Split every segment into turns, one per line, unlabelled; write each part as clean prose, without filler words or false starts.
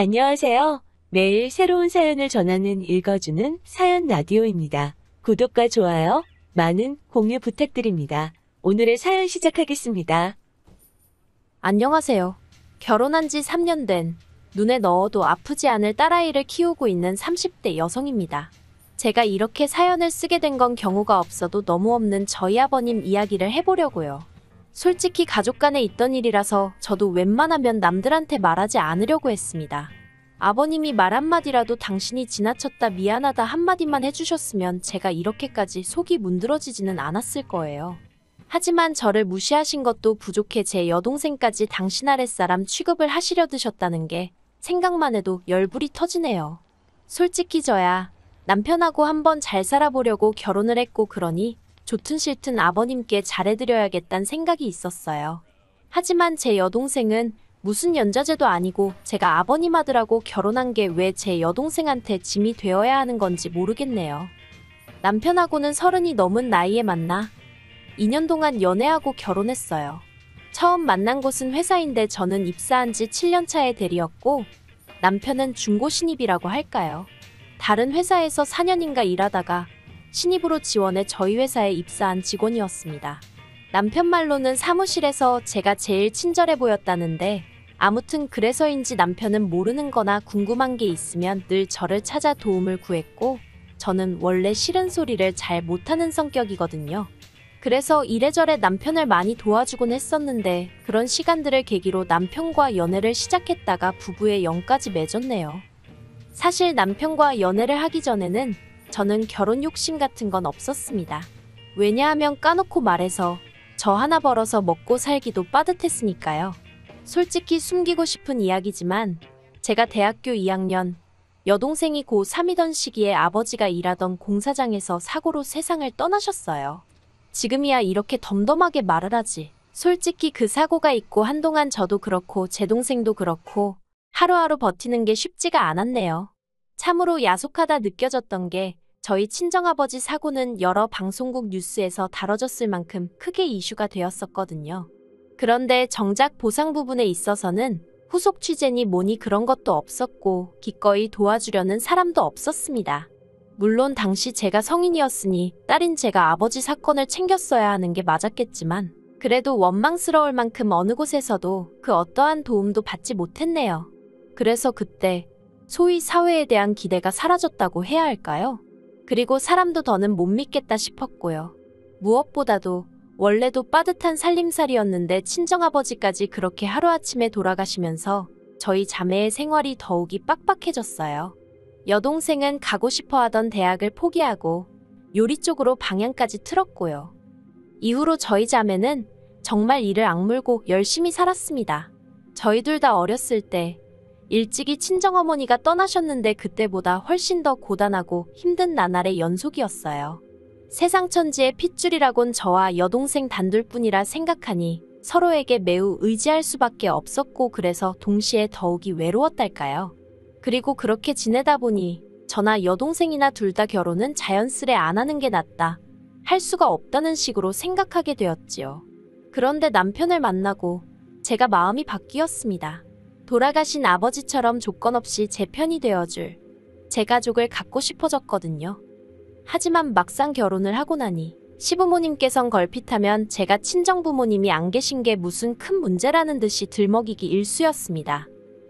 안녕하세요. 매일 새로운 사연을 전하는 읽어주는 사연 라디오입니다. 구독과 좋아요, 많은 공유 부탁드립니다. 오늘의 사연 시작하겠습니다.
안녕하세요. 결혼한 지 3년 된 눈에 넣어도 아프지 않을 딸아이를 키우고 있는 30대 여성입니다. 제가 이렇게 사연을 쓰게 된 건 경우가 없어도 너무 없는 저희 아버님 이야기를 해보려고요. 솔직히 가족 간에 있던 일이라서 저도 웬만하면 남들한테 말하지 않으려고 했습니다. 아버님이 말 한마디라도 당신이 지나쳤다 미안하다 한마디만 해주셨으면 제가 이렇게까지 속이 문드러지지는 않았을 거예요. 하지만 저를 무시하신 것도 부족해 제 여동생까지 당신 아랫사람 취급을 하시려 드셨다는 게 생각만 해도 열불이 터지네요. 솔직히 저야 남편하고 한번 잘 살아보려고 결혼을 했고 그러니 좋든 싫든 아버님께 잘해드려야겠다는 생각이 있었어요. 하지만 제 여동생은 무슨 연좌제도 아니고 제가 아버님 아들하고 결혼한 게 왜 제 여동생한테 짐이 되어야 하는 건지 모르겠네요. 남편하고는 30이 넘은 나이에 만나 2년 동안 연애하고 결혼했어요. 처음 만난 곳은 회사인데 저는 입사한 지 7년 차의 대리였고 남편은 중고 신입이라고 할까요? 다른 회사에서 4년인가 일하다가 신입으로 지원해 저희 회사에 입사한 직원이었습니다. 남편 말로는 사무실에서 제가 제일 친절해 보였다는데 아무튼 그래서인지 남편은 모르는 거나 궁금한 게 있으면 늘 저를 찾아 도움을 구했고 저는 원래 싫은 소리를 잘 못하는 성격이거든요. 그래서 이래저래 남편을 많이 도와주곤 했었는데 그런 시간들을 계기로 남편과 연애를 시작했다가 부부의 영까지 맺었네요. 사실 남편과 연애를 하기 전에는 저는 결혼 욕심 같은 건 없었습니다. 왜냐하면 까놓고 말해서 저 하나 벌어서 먹고 살기도 빠듯했으니까요. 솔직히 숨기고 싶은 이야기지만 제가 대학교 2학년, 여동생이 고3이던 시기에 아버지가 일하던 공사장에서 사고로 세상을 떠나셨어요. 지금이야 이렇게 덤덤하게 말을 하지. 솔직히 그 사고가 있고 한동안 저도 그렇고 제 동생도 그렇고 하루하루 버티는 게 쉽지가 않았네요. 참으로 야속하다 느껴졌던 게 저희 친정아버지 사고는 여러 방송국 뉴스에서 다뤄졌을 만큼 크게 이슈가 되었었거든요. 그런데 정작 보상 부분에 있어서는 후속 취재니 뭐니 그런 것도 없었고 기꺼이 도와주려는 사람도 없었습니다. 물론 당시 제가 성인이었으니 딸인 제가 아버지 사건을 챙겼어야 하는 게 맞았겠지만 그래도 원망스러울 만큼 어느 곳에서도 그 어떠한 도움도 받지 못했네요. 그래서 그때 소위 사회에 대한 기대가 사라졌다고 해야 할까요? 그리고 사람도 더는 못 믿겠다 싶었고요. 무엇보다도 원래도 빠듯한 살림살이였는데 친정아버지까지 그렇게 하루아침에 돌아가시면서 저희 자매의 생활이 더욱이 빡빡해졌어요. 여동생은 가고 싶어 하던 대학을 포기하고 요리 쪽으로 방향까지 틀었고요. 이후로 저희 자매는 정말 이를 악물고 열심히 살았습니다. 저희 둘 다 어렸을 때 일찍이 친정어머니가 떠나셨는데 그때보다 훨씬 더 고단하고 힘든 나날의 연속이었어요. 세상 천지의 핏줄이라곤 저와 여동생 단둘뿐이라 생각하니 서로에게 매우 의지할 수밖에 없었고 그래서 동시에 더욱이 외로웠달까요. 그리고 그렇게 지내다 보니 저나 여동생이나 둘 다 결혼은 자연스레 안 하는 게 낫다. 할 수가 없다는 식으로 생각하게 되었지요. 그런데 남편을 만나고 제가 마음이 바뀌었습니다. 돌아가신 아버지처럼 조건 없이 제 편이 되어줄 제 가족을 갖고 싶어졌거든요. 하지만 막상 결혼을 하고 나니 시부모님께선 걸핏하면 제가 친정부모님이 안 계신 게 무슨 큰 문제라는 듯이 들먹이기 일쑤였습니다.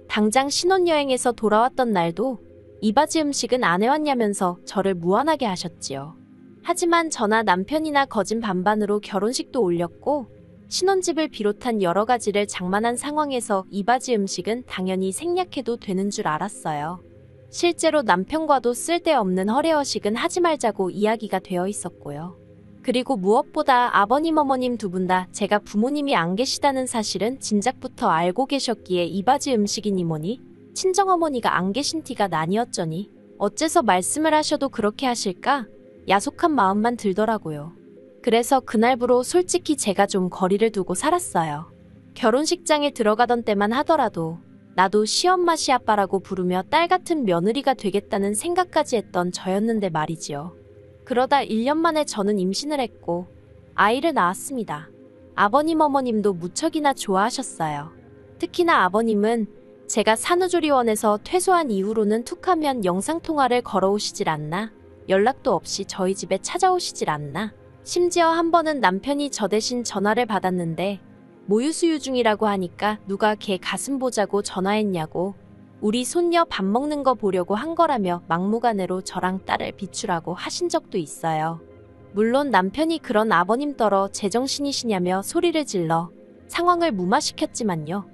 당장 신혼여행에서 돌아왔던 날도 이바지 음식은 안 해왔냐면서 저를 무안하게 하셨지요. 하지만 저나 남편이나 거진 반반으로 결혼식도 올렸고 신혼집을 비롯한 여러 가지를 장만한 상황에서 이바지 음식은 당연히 생략해도 되는 줄 알았어요. 실제로 남편과도 쓸데없는 허례허식은 하지 말자고 이야기가 되어 있었고요. 그리고 무엇보다 아버님 어머님 두 분 다 제가 부모님이 안 계시다는 사실은 진작부터 알고 계셨기에 이바지 음식이니 뭐니 친정어머니가 안 계신 티가 나뉘었저니 어째서 말씀을 하셔도 그렇게 하실까 야속한 마음만 들더라고요. 그래서 그날부로 솔직히 제가 좀 거리를 두고 살았어요. 결혼식장에 들어가던 때만 하더라도 나도 시엄마 시아빠라고 부르며 딸 같은 며느리가 되겠다는 생각까지 했던 저였는데 말이지요. 그러다 1년 만에 저는 임신을 했고 아이를 낳았습니다. 아버님 어머님도 무척이나 좋아하셨어요. 특히나 아버님은 제가 산후조리원에서 퇴소한 이후로는 툭하면 영상통화를 걸어오시질 않나? 연락도 없이 저희 집에 찾아오시질 않나? 심지어 한 번은 남편이 저 대신 전화를 받았는데 모유수유 중이라고 하니까 누가 걔 가슴 보자고 전화했냐고, 우리 손녀 밥 먹는 거 보려고 한 거라며 막무가내로 저랑 딸을 비추라고 하신 적도 있어요. 물론 남편이 그런 아버님 떨어 제정신이시냐며 소리를 질러 상황을 무마시켰지만요.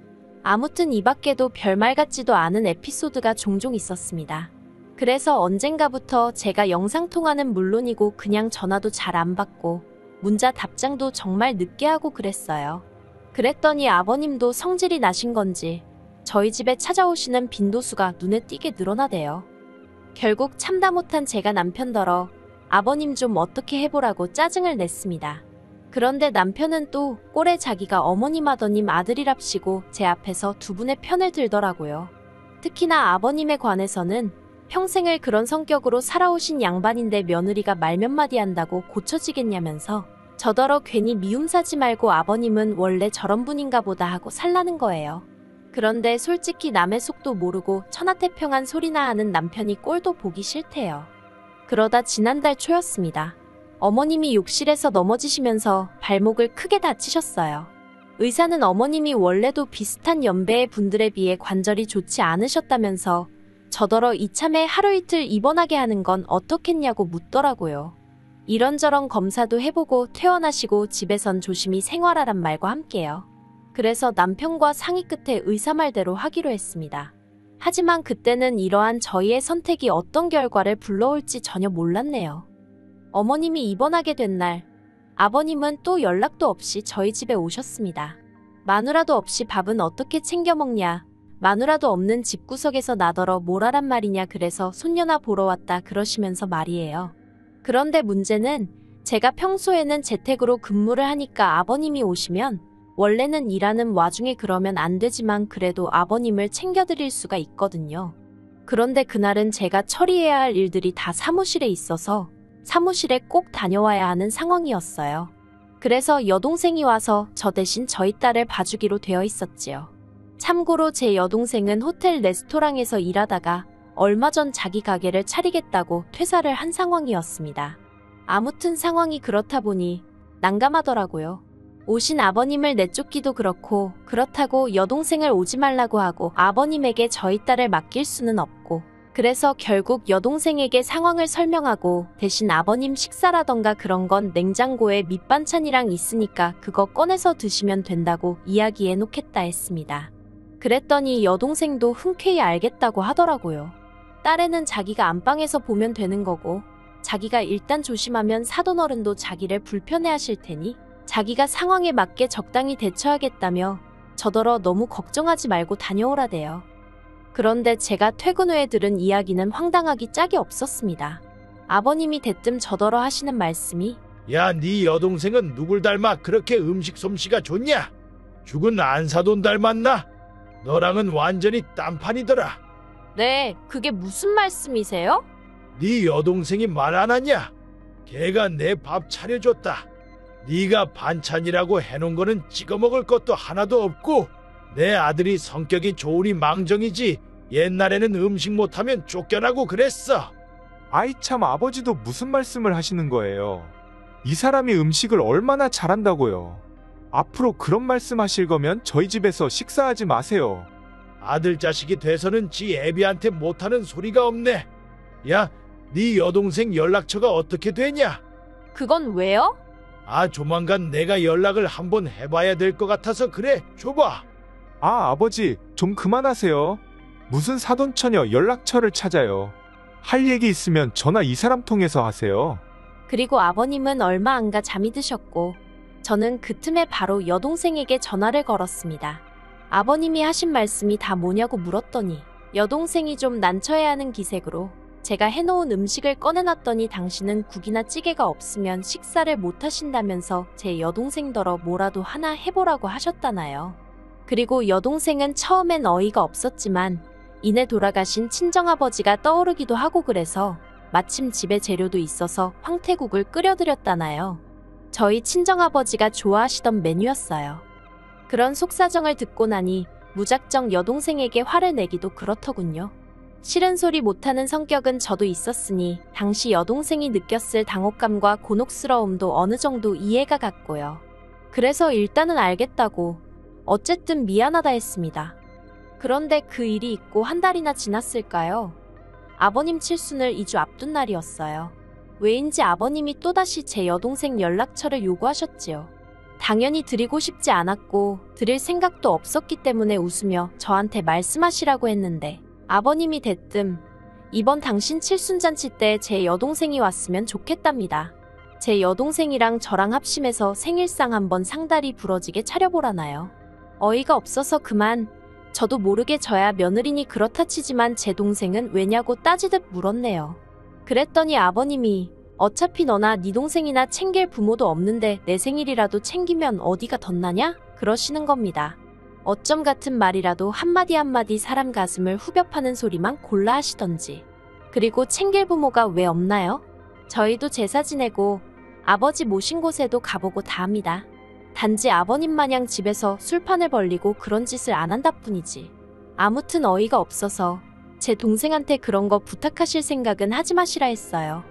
아무튼 이 밖에도 별말 같지도 않은 에피소드가 종종 있었습니다. 그래서 언젠가부터 제가 영상통화는 물론이고 그냥 전화도 잘 안 받고 문자 답장도 정말 늦게 하고 그랬어요. 그랬더니 아버님도 성질이 나신 건지 저희 집에 찾아오시는 빈도수가 눈에 띄게 늘어나대요. 결국 참다 못한 제가 남편더러 아버님 좀 어떻게 해보라고 짜증을 냈습니다. 그런데 남편은 또 꼴에 자기가 어머님 아더님 아들이랍시고 제 앞에서 두 분의 편을 들더라고요. 특히나 아버님에 관해서는 평생을 그런 성격으로 살아오신 양반인데 며느리가 말 몇 마디 한다고 고쳐지겠냐면서 저더러 괜히 미움 사지 말고 아버님은 원래 저런 분인가 보다 하고 살라는 거예요. 그런데 솔직히 남의 속도 모르고 천하태평한 소리나 하는 남편이 꼴도 보기 싫대요. 그러다 지난달 초였습니다. 어머님이 욕실에서 넘어지시면서 발목을 크게 다치셨어요. 의사는 어머님이 원래도 비슷한 연배의 분들에 비해 관절이 좋지 않으셨다면서 저더러 이참에 하루 이틀 입원하게 하는 건 어떻겠냐고 묻더라고요. 이런저런 검사도 해보고 퇴원하시고 집에선 조심히 생활하란 말과 함께요. 그래서 남편과 상의 끝에 의사 말대로 하기로 했습니다. 하지만 그때는 이러한 저희의 선택이 어떤 결과를 불러올지 전혀 몰랐네요. 어머님이 입원하게 된 날, 아버님은 또 연락도 없이 저희 집에 오셨습니다. 마누라도 없이 밥은 어떻게 챙겨 먹냐, 마누라도 없는 집구석에서 나더러 뭘 하란 말이냐, 그래서 손녀나 보러 왔다 그러시면서 말이에요. 그런데 문제는 제가 평소에는 재택으로 근무를 하니까 아버님이 오시면 원래는 일하는 와중에 그러면 안 되지만 그래도 아버님을 챙겨드릴 수가 있거든요. 그런데 그날은 제가 처리해야 할 일들이 다 사무실에 있어서 사무실에 꼭 다녀와야 하는 상황이었어요. 그래서 여동생이 와서 저 대신 저희 딸을 봐주기로 되어 있었지요. 참고로 제 여동생은 호텔 레스토랑에서 일하다가 얼마 전 자기 가게를 차리겠다고 퇴사를 한 상황이었습니다. 아무튼 상황이 그렇다 보니 난감하더라고요. 오신 아버님을 내쫓기도 그렇다고 여동생을 오지 말라고 하고 아버님에게 저희 딸을 맡길 수는 없고, 그래서 결국 여동생에게 상황을 설명하고 대신 아버님 식사라던가 그런 건 냉장고에 밑반찬이랑 있으니까 그거 꺼내서 드시면 된다고 이야기해 놓겠다 했습니다. 그랬더니 여동생도 흔쾌히 알겠다고 하더라고요. 딸애는 자기가 안방에서 보면 되는 거고 자기가 일단 조심하면 사돈어른도 자기를 불편해하실 테니 자기가 상황에 맞게 적당히 대처하겠다며 저더러 너무 걱정하지 말고 다녀오라대요. 그런데 제가 퇴근 후에 들은 이야기는 황당하기 짝이 없었습니다. 아버님이 대뜸 저더러 하시는 말씀이
야, 네 여동생은 누굴 닮아 그렇게 음식 솜씨가 좋냐? 죽은 안사돈 닮았나? 너랑은 완전히 딴판이더라.
네, 그게 무슨 말씀이세요?
네 여동생이 말 안 하냐? 걔가 내 밥 차려줬다. 네가 반찬이라고 해놓은 거는 찍어 먹을 것도 하나도 없고 내 아들이 성격이 좋으니 망정이지 옛날에는 음식 못하면 쫓겨나고 그랬어.
아이 참, 아버지도 무슨 말씀을 하시는 거예요? 이 사람이 음식을 얼마나 잘한다고요. 앞으로 그런 말씀 하실 거면 저희 집에서 식사하지 마세요.
아들 자식이 돼서는 지 애비한테 못하는 소리가 없네. 야, 네 여동생 연락처가 어떻게 되냐?
그건 왜요?
아, 조만간 내가 연락을 한번 해봐야 될 것 같아서 그래. 줘봐.
아, 아버지 좀 그만하세요. 무슨 사돈처녀 연락처를 찾아요. 할 얘기 있으면 전화 이 사람 통해서 하세요.
그리고 아버님은 얼마 안 가 잠이 드셨고 저는 그 틈에 바로 여동생에게 전화를 걸었습니다. 아버님이 하신 말씀이 다 뭐냐고 물었더니 여동생이 좀 난처해하는 기색으로 제가 해놓은 음식을 꺼내놨더니 당신은 국이나 찌개가 없으면 식사를 못 하신다면서 제 여동생더러 뭐라도 하나 해보라고 하셨다나요. 그리고 여동생은 처음엔 어이가 없었지만 이내 돌아가신 친정아버지가 떠오르기도 하고 그래서 마침 집에 재료도 있어서 황태국을 끓여드렸다나요. 저희 친정아버지가 좋아하시던 메뉴였어요. 그런 속사정을 듣고 나니 무작정 여동생에게 화를 내기도 그렇더군요. 싫은 소리 못하는 성격은 저도 있었으니 당시 여동생이 느꼈을 당혹감과 곤혹스러움도 어느 정도 이해가 갔고요. 그래서 일단은 알겠다고 어쨌든 미안하다 했습니다. 그런데 그 일이 있고 한 달이나 지났을까요? 아버님 칠순을 2주 앞둔 날이었어요. 왜인지 아버님이 또다시 제 여동생 연락처를 요구하셨지요. 당연히 드리고 싶지 않았고 드릴 생각도 없었기 때문에 웃으며 저한테 말씀하시라고 했는데 아버님이 대뜸 이번 당신 칠순잔치 때 제 여동생이 왔으면 좋겠답니다. 제 여동생이랑 저랑 합심해서 생일상 한번 상다리 부러지게 차려보라나요. 어이가 없어서 그만 저도 모르게 저야 며느리니 그렇다 치지만 제 동생은 왜냐고 따지듯 물었네요. 그랬더니 아버님이 어차피 너나 네 동생이나 챙길 부모도 없는데 내 생일이라도 챙기면 어디가 덧나냐? 그러시는 겁니다. 어쩜 같은 말이라도 한마디 한마디 사람 가슴을 후벼 파는 소리만 골라 하시던지. 그리고 챙길 부모가 왜 없나요? 저희도 제사 지내고 아버지 모신 곳에도 가보고 다 합니다. 단지 아버님 마냥 집에서 술판을 벌리고 그런 짓을 안 한다 뿐이지. 아무튼 어이가 없어서 제 동생한테 그런 거 부탁하실 생각은 하지 마시라 했어요.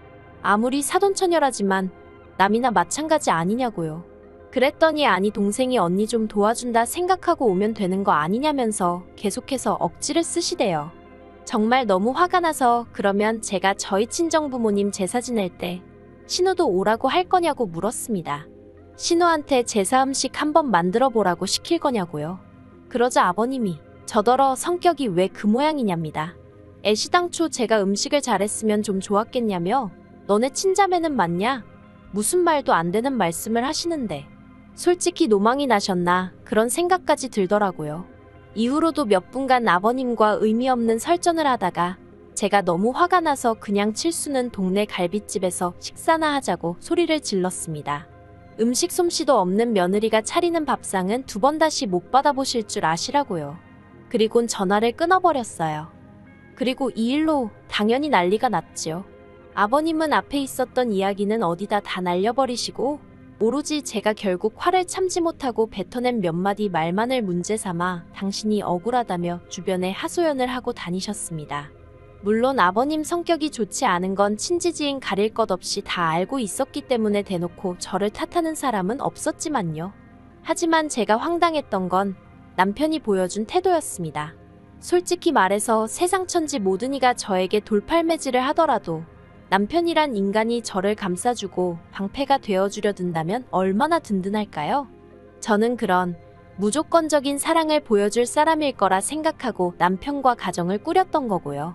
아무리 사돈처녀라지만 남이나 마찬가지 아니냐고요. 그랬더니 아니 동생이 언니 좀 도와준다 생각하고 오면 되는 거 아니냐면서 계속해서 억지를 쓰시대요. 정말 너무 화가 나서 그러면 제가 저희 친정부모님 제사 지낼 때 신우도 오라고 할 거냐고 물었습니다. 신우한테 제사 음식 한번 만들어 보라고 시킬 거냐고요. 그러자 아버님이 저더러 성격이 왜 그 모양이냐입니다. 애시당초 제가 음식을 잘했으면 좀 좋았겠냐며 너네 친자매는 맞냐? 무슨 말도 안 되는 말씀을 하시는데 솔직히 노망이 나셨나 그런 생각까지 들더라고요. 이후로도 몇 분간 아버님과 의미 없는 설전을 하다가 제가 너무 화가 나서 그냥 칠수는 동네 갈빗집에서 식사나 하자고 소리를 질렀습니다. 음식 솜씨도 없는 며느리가 차리는 밥상은 두 번 다시 못 받아보실 줄 아시라고요. 그리곤 전화를 끊어버렸어요. 그리고 이 일로 당연히 난리가 났지요. 아버님은 앞에 있었던 이야기는 어디다 다 날려버리시고 오로지 제가 결국 화를 참지 못하고 뱉어낸 몇 마디 말만을 문제 삼아 당신이 억울하다며 주변에 하소연을 하고 다니셨습니다. 물론 아버님 성격이 좋지 않은 건 친지지인 가릴 것 없이 다 알고 있었기 때문에 대놓고 저를 탓하는 사람은 없었지만요. 하지만 제가 황당했던 건 남편이 보여준 태도였습니다. 솔직히 말해서 세상 천지 모든 이가 저에게 돌팔매질을 하더라도 남편이란 인간이 저를 감싸주고 방패가 되어주려 든다면 얼마나 든든할까요? 저는 그런 무조건적인 사랑을 보여줄 사람일 거라 생각하고 남편과 가정을 꾸렸던 거고요.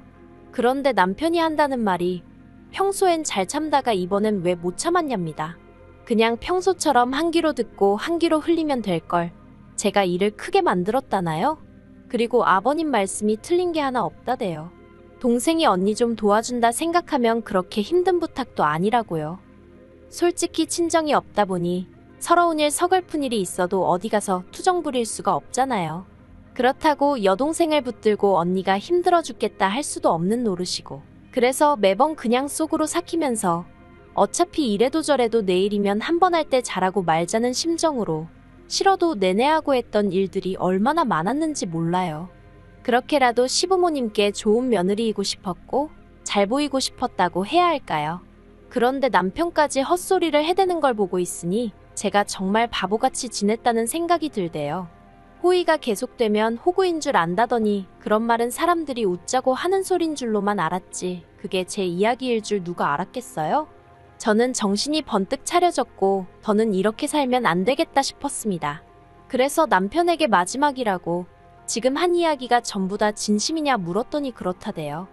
그런데 남편이 한다는 말이 평소엔 잘 참다가 이번엔 왜 못 참았냐입니다. 그냥 평소처럼 한 귀로 듣고 한 귀로 흘리면 될 걸 제가 일을 크게 만들었다나요? 그리고 아버님 말씀이 틀린 게 하나 없다대요. 동생이 언니 좀 도와준다 생각하면 그렇게 힘든 부탁도 아니라고요. 솔직히 친정이 없다 보니 서러운 일 서글픈 일이 있어도 어디 가서 투정 부릴 수가 없잖아요. 그렇다고 여동생을 붙들고 언니가 힘들어 죽겠다 할 수도 없는 노릇이고 그래서 매번 그냥 속으로 삭히면서 어차피 이래도 저래도 내일이면 한 번 할 때 잘하고 말자는 심정으로 싫어도 내내 하고 했던 일들이 얼마나 많았는지 몰라요. 그렇게라도 시부모님께 좋은 며느리이고 싶었고 잘 보이고 싶었다고 해야 할까요? 그런데 남편까지 헛소리를 해대는 걸 보고 있으니 제가 정말 바보같이 지냈다는 생각이 들대요. 호의가 계속되면 호구인 줄 안다더니 그런 말은 사람들이 웃자고 하는 소린 줄로만 알았지 그게 제 이야기일 줄 누가 알았겠어요? 저는 정신이 번뜩 차려졌고 더는 이렇게 살면 안 되겠다 싶었습니다. 그래서 남편에게 마지막이라고 지금 한 이야기가 전부 다 진심이냐 물었더니 그렇다대요.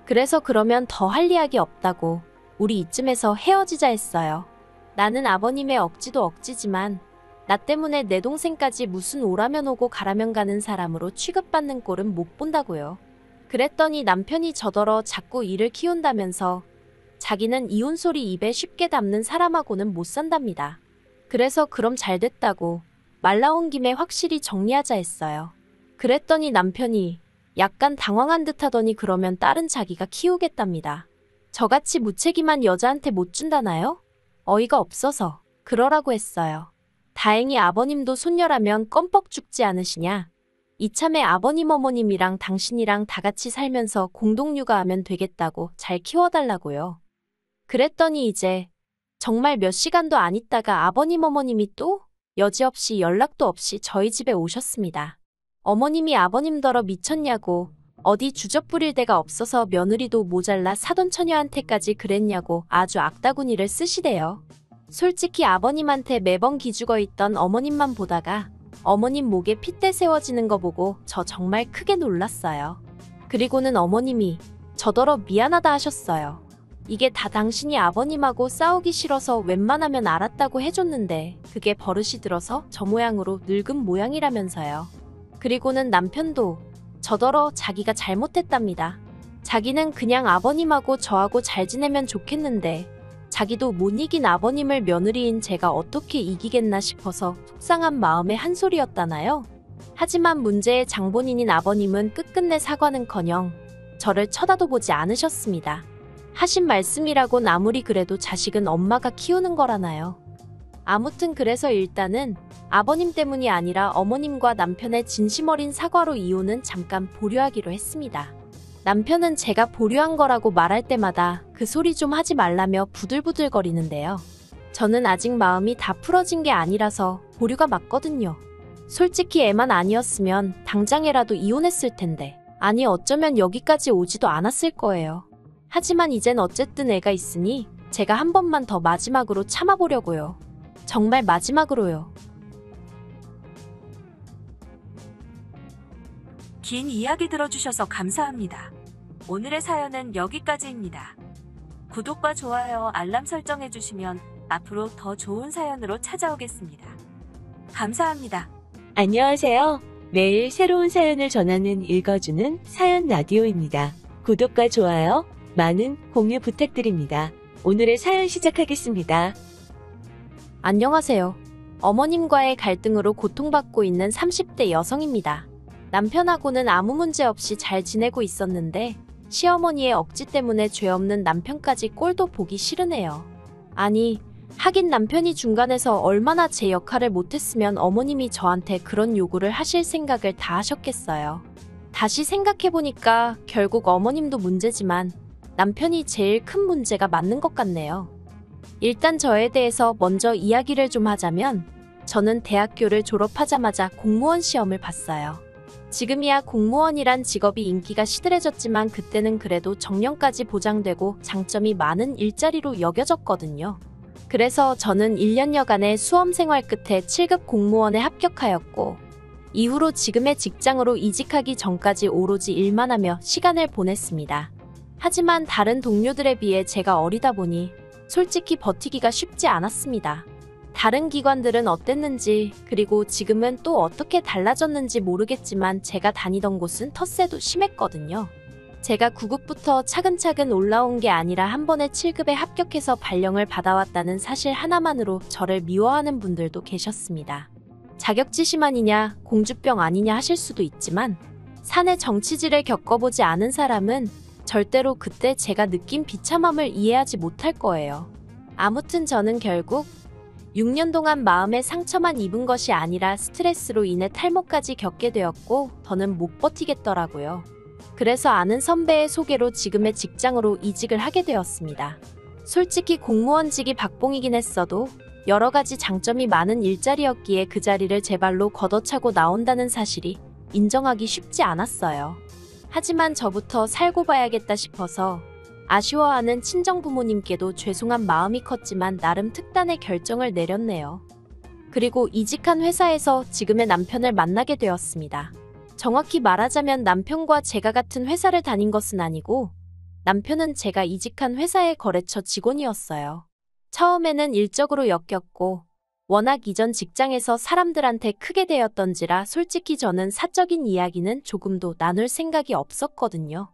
그래서 그러면 더 할 이야기 없다고 우리 이쯤에서 헤어지자 했어요. 나는 아버님의 억지도 억지지만 나 때문에 내 동생까지 무슨 오라면 오고 가라면 가는 사람으로 취급받는 꼴은 못 본다고요. 그랬더니 남편이 저더러 자꾸 일을 키운다면서 자기는 이혼 소리 입에 쉽게 담는 사람하고는 못 산답니다. 그래서 그럼 잘 됐다고 말 나온 김에 확실히 정리하자 했어요. 그랬더니 남편이 약간 당황한 듯 하더니 그러면 딸은 자기가 키우겠답니다. 저같이 무책임한 여자한테 못 준다나요? 어이가 없어서 그러라고 했어요. 다행히 아버님도 손녀라면 껌뻑 죽지 않으시냐. 이참에 아버님 어머님이랑 당신이랑 다 같이 살면서 공동육아하면 되겠다고 잘 키워달라고요. 그랬더니 이제 정말 몇 시간도 안 있다가 아버님 어머님이 또 여지없이 연락도 없이 저희 집에 오셨습니다. 어머님이 아버님더러 미쳤냐고, 어디 주접 부릴 데가 없어서 며느리도 모자라 사돈 처녀한테까지 그랬냐고 아주 악다구니를 쓰시대요. 솔직히 아버님한테 매번 기죽어 있던 어머님만 보다가 어머님 목에 핏대 세워지는 거 보고 저 정말 크게 놀랐어요. 그리고는 어머님이 저더러 미안하다 하셨어요. 이게 다 당신이 아버님하고 싸우기 싫어서 웬만하면 알았다고 해줬는데 그게 버릇이 들어서 저 모양으로 늙은 모양이라면서요. 그리고는 남편도 저더러 자기가 잘못했답니다. 자기는 그냥 아버님하고 저하고 잘 지내면 좋겠는데 자기도 못 이긴 아버님을 며느리인 제가 어떻게 이기겠나 싶어서 속상한 마음에 한 소리였다나요. 하지만 문제의 장본인인 아버님은 끝끝내 사과는커녕 저를 쳐다도 보지 않으셨습니다. 하신 말씀이라곤 아무리 그래도 자식은 엄마가 키우는 거라나요. 아무튼 그래서 일단은 아버님 때문이 아니라 어머님과 남편의 진심 어린 사과로 이혼은 잠깐 보류하기로 했습니다. 남편은 제가 보류한 거라고 말할 때마다 그 소리 좀 하지 말라며 부들부들거리는데요. 저는 아직 마음이 다 풀어진 게 아니라서 보류가 맞거든요. 솔직히 애만 아니었으면 당장에라도 이혼했을 텐데, 아니 어쩌면 여기까지 오지도 않았을 거예요. 하지만 이젠 어쨌든 애가 있으니 제가 한 번만 더 마지막으로 참아보려고요. 정말 마지막으로요.
긴 이야기 들어주셔서 감사합니다. 오늘의 사연은 여기까지입니다. 구독과 좋아요, 알람 설정해주시면 앞으로 더 좋은 사연으로 찾아오겠습니다. 감사합니다. 안녕하세요. 매일 새로운 사연을 전하는 읽어주는 사연 라디오입니다. 구독과 좋아요, 많은 공유 부탁드립니다. 오늘의 사연 시작하겠습니다.
안녕하세요. 어머님과의 갈등으로 고통받고 있는 30대 여성입니다. 남편하고는 아무 문제 없이 잘 지내고 있었는데 시어머니의 억지 때문에 죄 없는 남편까지 꼴도 보기 싫으네요. 아니, 하긴 남편이 중간에서 얼마나 제 역할을 못했으면 어머님이 저한테 그런 요구를 하실 생각을 다 하셨겠어요. 다시 생각해보니까 결국 어머님도 문제지만 남편이 제일 큰 문제가 맞는 것 같네요. 일단 저에 대해서 먼저 이야기를 좀 하자면 저는 대학교를 졸업하자마자 공무원 시험을 봤어요. 지금이야 공무원이란 직업이 인기가 시들해졌지만 그때는 그래도 정년까지 보장되고 장점이 많은 일자리로 여겨졌거든요. 그래서 저는 1년여간의 수험생활 끝에 7급 공무원에 합격하였고 이후로 지금의 직장으로 이직하기 전까지 오로지 일만 하며 시간을 보냈습니다. 하지만 다른 동료들에 비해 제가 어리다 보니 솔직히 버티기가 쉽지 않았습니다. 다른 기관들은 어땠는지 그리고 지금은 또 어떻게 달라졌는지 모르겠지만 제가 다니던 곳은 텃세도 심했거든요. 제가 9급부터 차근차근 올라온 게 아니라 한 번에 7급에 합격해서 발령을 받아왔다는 사실 하나만으로 저를 미워하는 분들도 계셨습니다. 자격지심아니냐 공주병 아니냐 하실 수도 있지만 사내 정치질을 겪어보지 않은 사람은 절대로 그때 제가 느낀 비참함을 이해하지 못할 거예요. 아무튼 저는 결국 6년 동안 마음의 상처만 입은 것이 아니라 스트레스로 인해 탈모까지 겪게 되었고 더는 못 버티겠더라고요. 그래서 아는 선배의 소개로 지금의 직장으로 이직을 하게 되었습니다. 솔직히 공무원직이 박봉이긴 했어도 여러 가지 장점이 많은 일자리였기에 그 자리를 제 발로 걷어차고 나온다는 사실이 인정하기 쉽지 않았어요. 하지만 저부터 살고 봐야겠다 싶어서 아쉬워하는 친정부모님께도 죄송한 마음이 컸지만 나름 특단의 결정을 내렸네요. 그리고 이직한 회사에서 지금의 남편을 만나게 되었습니다. 정확히 말하자면 남편과 제가 같은 회사를 다닌 것은 아니고 남편은 제가 이직한 회사의 거래처 직원이었어요. 처음에는 일적으로 엮였고 워낙 이전 직장에서 사람들한테 크게 대었던지라 솔직히 저는 사적인 이야기는 조금도 나눌 생각이 없었거든요.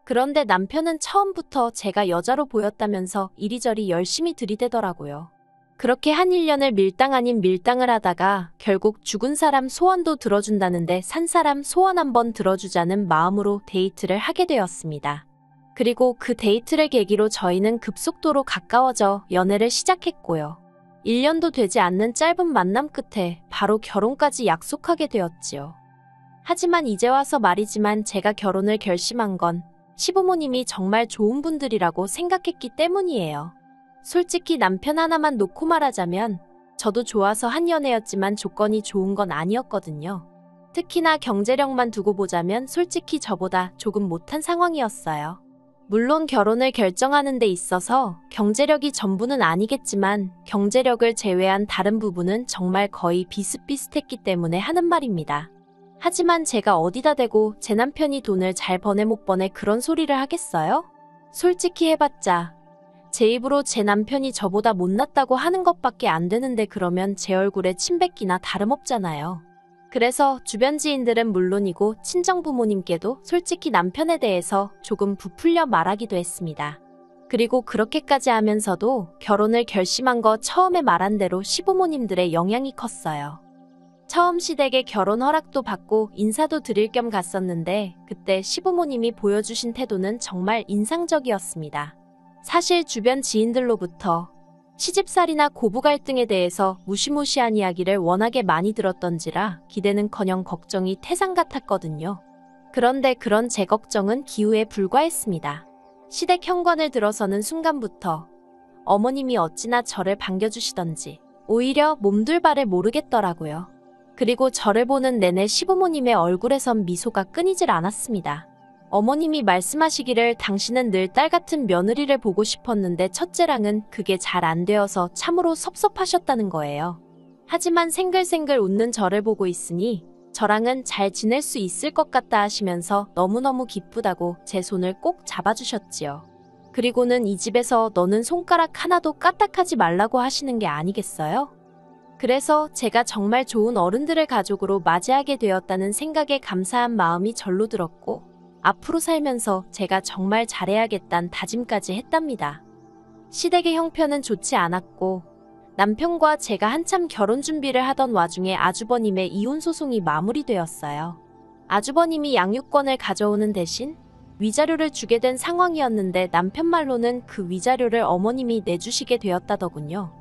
그런데 남편은 처음부터 제가 여자로 보였다면서 이리저리 열심히 들이대더라고요. 그렇게 한 1년을 밀당 아닌 밀당을 하다가 결국 죽은 사람 소원도 들어준다는데 산 사람 소원 한번 들어주자는 마음으로 데이트를 하게 되었습니다. 그리고 그 데이트를 계기로 저희는 급속도로 가까워져 연애를 시작했고요. 1년도 되지 않는 짧은 만남 끝에 바로 결혼까지 약속하게 되었지요. 하지만 이제 와서 말이지만 제가 결혼을 결심한 건 시부모님이 정말 좋은 분들이라고 생각했기 때문이에요. 솔직히 남편 하나만 놓고 말하자면 저도 좋아서 한 연애였지만 조건이 좋은 건 아니었거든요. 특히나 경제력만 두고 보자면 솔직히 저보다 조금 못한 상황이었어요. 물론 결혼을 결정하는 데 있어서 경제력이 전부는 아니겠지만 경제력을 제외한 다른 부분은 정말 거의 비슷비슷했기 때문에 하는 말입니다. 하지만 제가 어디다 대고 제 남편이 돈을 잘 버네 못 버네 그런 소리를 하겠어요? 솔직히 해봤자 제 입으로 제 남편이 저보다 못났다고 하는 것밖에 안 되는데 그러면 제 얼굴에 침 뱉기나 다름없잖아요. 그래서 주변 지인들은 물론이고 친정부모님께도 솔직히 남편에 대해서 조금 부풀려 말하기도 했습니다. 그리고 그렇게까지 하면서도 결혼을 결심한 거 처음에 말한 대로 시부모님들의 영향이 컸어요. 처음 시댁에 결혼 허락도 받고 인사도 드릴 겸 갔었는데 그때 시부모님이 보여주신 태도는 정말 인상적이었습니다. 사실 주변 지인들로부터 시집살이나 고부 갈등에 대해서 무시무시한 이야기를 워낙에 많이 들었던지라 기대는커녕 걱정이 태산 같았거든요. 그런데 그런 제 걱정은 기우에 불과했습니다. 시댁 현관을 들어서는 순간부터 어머님이 어찌나 저를 반겨주시던지 오히려 몸둘 바를 모르겠더라고요. 그리고 저를 보는 내내 시부모님의 얼굴에선 미소가 끊이질 않았습니다. 어머님이 말씀하시기를 당신은 늘 딸 같은 며느리를 보고 싶었는데 첫째랑은 그게 잘 안 되어서 참으로 섭섭하셨다는 거예요. 하지만 생글생글 웃는 저를 보고 있으니 저랑은 잘 지낼 수 있을 것 같다 하시면서 너무너무 기쁘다고 제 손을 꼭 잡아주셨지요. 그리고는 이 집에서 너는 손가락 하나도 까딱하지 말라고 하시는 게 아니겠어요? 그래서 제가 정말 좋은 어른들을 가족으로 맞이하게 되었다는 생각에 감사한 마음이 절로 들었고 앞으로 살면서 제가 정말 잘해야겠다는 다짐까지 했답니다. 시댁의 형편은 좋지 않았고 남편과 제가 한참 결혼 준비를 하던 와중에 아주버님의 이혼 소송이 마무리되었어요. 아주버님이 양육권을 가져오는 대신 위자료를 주게 된 상황이었는데 남편 말로는 그 위자료를 어머님이 내주시게 되었다더군요.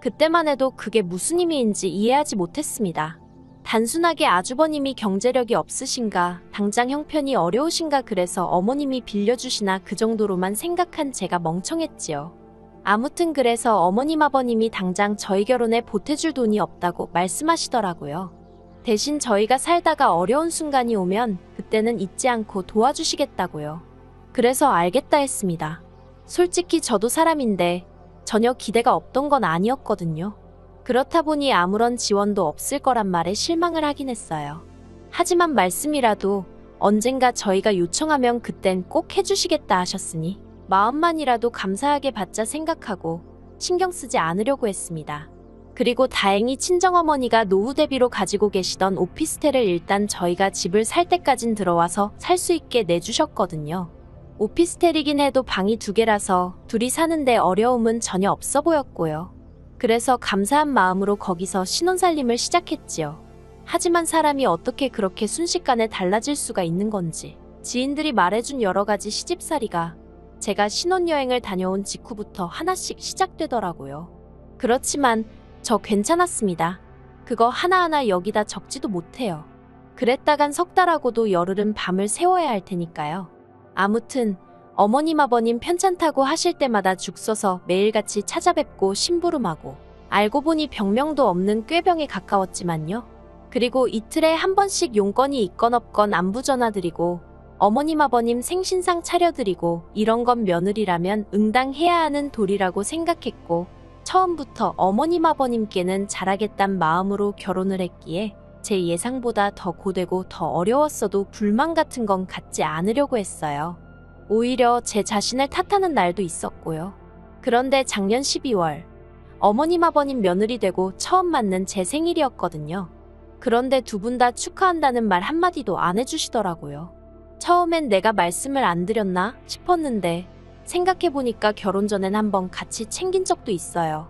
그때만 해도 그게 무슨 의미인지 이해하지 못했습니다. 단순하게 아주버님이 경제력이 없으신가, 당장 형편이 어려우신가 그래서 어머님이 빌려주시나 그 정도로만 생각한 제가 멍청했지요. 아무튼 그래서 어머님 아버님이 당장 저희 결혼에 보태줄 돈이 없다고 말씀하시더라고요. 대신 저희가 살다가 어려운 순간이 오면 그때는 잊지 않고 도와주시겠다고요. 그래서 알겠다 했습니다. 솔직히 저도 사람인데 전혀 기대가 없던 건 아니었거든요. 그렇다 보니 아무런 지원도 없을 거란 말에 실망을 하긴 했어요. 하지만 말씀이라도 언젠가 저희가 요청하면 그땐 꼭 해주시겠다 하셨으니 마음만이라도 감사하게 받자 생각하고 신경 쓰지 않으려고 했습니다. 그리고 다행히 친정어머니가 노후 대비로 가지고 계시던 오피스텔을 일단 저희가 집을 살 때까진 들어와서 살 수 있게 내주셨거든요. 오피스텔이긴 해도 방이 2개라서 둘이 사는데 어려움은 전혀 없어 보였고요. 그래서 감사한 마음으로 거기서 신혼살림을 시작했지요. 하지만 사람이 어떻게 그렇게 순식간에 달라질 수가 있는 건지 지인들이 말해준 여러 가지 시집살이가 제가 신혼여행을 다녀온 직후부터 하나씩 시작되더라고요. 그렇지만 저 괜찮았습니다. 그거 하나하나 여기다 적지도 못해요. 그랬다간 석 달하고도 열흘은 밤을 새워야 할 테니까요. 아무튼 어머님 아버님 편찮다고 하실 때마다 죽 써서 매일같이 찾아뵙고 심부름하고 알고 보니 병명도 없는 꾀병에 가까웠지만요. 그리고 이틀에 한 번씩 용건이 있건 없건 안부 전화드리고 어머님 아버님 생신상 차려드리고 이런 건 며느리라면 응당해야 하는 도리라고 생각했고 처음부터 어머님 아버님께는 잘하겠단 마음으로 결혼을 했기에 제 예상보다 더 고되고 더 어려웠어도 불만 같은 건 갖지 않으려고 했어요. 오히려 제 자신을 탓하는 날도 있었고요. 그런데 작년 12월 어머님 아버님 며느리 되고 처음 맞는 제 생일이었거든요. 그런데 두 분 다 축하한다는 말 한마디도 안 해주시더라고요. 처음엔 내가 말씀을 안 드렸나 싶었는데 생각해보니까 결혼 전엔 한번 같이 챙긴 적도 있어요.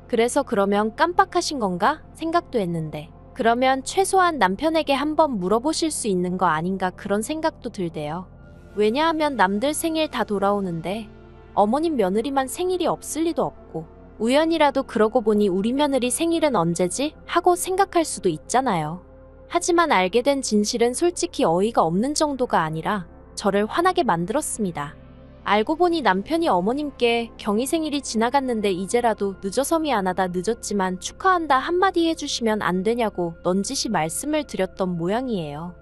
그래서 그러면 깜빡하신 건가 생각도 했는데 그러면 최소한 남편에게 한번 물어보실 수 있는 거 아닌가 그런 생각도 들대요. 왜냐하면 남들 생일 다 돌아오는데 어머님 며느리만 생일이 없을 리도 없고 우연이라도 그러고 보니 우리 며느리 생일은 언제지? 하고 생각할 수도 있잖아요. 하지만 알게 된 진실은 솔직히 어이가 없는 정도가 아니라 저를 화나게 만들었습니다. 알고 보니 남편이 어머님께 경희 생일이 지나갔는데 이제라도 늦어서 미안하다, 늦었지만 축하한다 한마디 해주시면 안 되냐고 넌지시 말씀을 드렸던 모양이에요.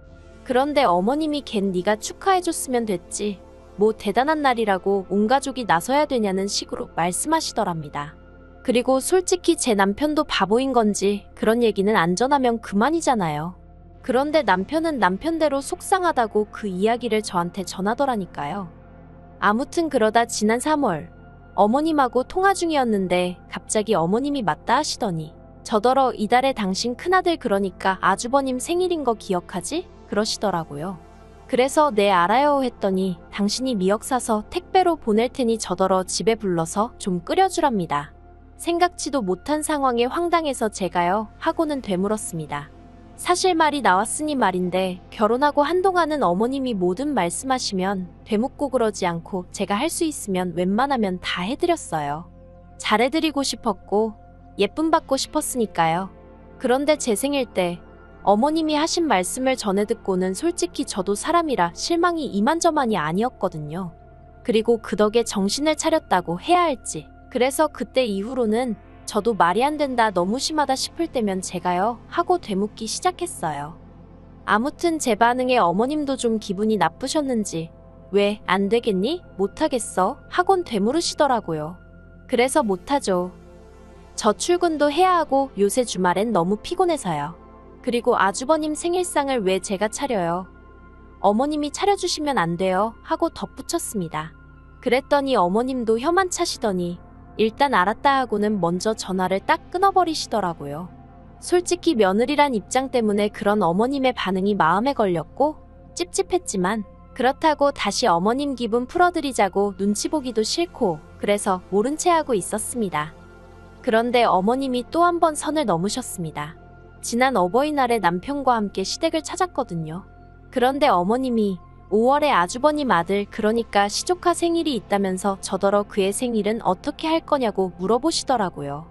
그런데 어머님이 걘 네가 축하해줬으면 됐지, 뭐 대단한 날이라고 온 가족이 나서야 되냐는 식으로 말씀하시더랍니다. 그리고 솔직히 제 남편도 바보인 건지 그런 얘기는 안 전하면 그만이잖아요. 그런데 남편은 남편대로 속상하다고 그 이야기를 저한테 전하더라니까요. 아무튼 그러다 지난 3월 어머님하고 통화 중이었는데 갑자기 어머님이 맞다 하시더니 저더러 이달에 당신 큰아들, 그러니까 아주버님 생일인 거 기억하지? 그러시더라고요. 그래서 네 알아요 했더니 당신이 미역 사서 택배로 보낼 테니 저더러 집에 불러서 좀 끓여주랍니다. 생각지도 못한 상황에 황당해서 제가요 하고는 되물었습니다. 사실 말이 나왔으니 말인데 결혼하고 한동안은 어머님이 뭐든 말씀하시면 되묻고 그러지 않고 제가 할 수 있으면 웬만하면 다 해드렸어요. 잘해드리고 싶었고 예쁨 받고 싶었으니까요. 그런데 제 생일 때 어머님이 하신 말씀을 전해 듣고는 솔직히 저도 사람이라 실망이 이만저만이 아니었거든요. 그리고 그 덕에 정신을 차렸다고 해야 할지. 그래서 그때 이후로는 저도 말이 안 된다, 너무 심하다 싶을 때면 제가요 하고 되묻기 시작했어요. 아무튼 제 반응에 어머님도 좀 기분이 나쁘셨는지 왜 안 되겠니? 못하겠어? 하곤 되물으시더라고요. 그래서 못하죠. 저 출근도 해야 하고 요새 주말엔 너무 피곤해서요. 그리고 아주버님 생일상을 왜 제가 차려요? 어머님이 차려주시면 안 돼요 하고 덧붙였습니다. 그랬더니 어머님도 혀만 차시더니 일단 알았다 하고는 먼저 전화를 딱 끊어버리시더라고요. 솔직히 며느리란 입장 때문에 그런 어머님의 반응이 마음에 걸렸고 찝찝했지만 그렇다고 다시 어머님 기분 풀어드리자고 눈치 보기도 싫고 그래서 모른 채 하고 있었습니다. 그런데 어머님이 또 한 번 선을 넘으셨습니다. 지난 어버이날에 남편과 함께 시댁을 찾았거든요. 그런데 어머님이 5월에 아주버님 아들, 그러니까 시조카 생일이 있다면서 저더러 그의 생일은 어떻게 할 거냐고 물어보시더라고요.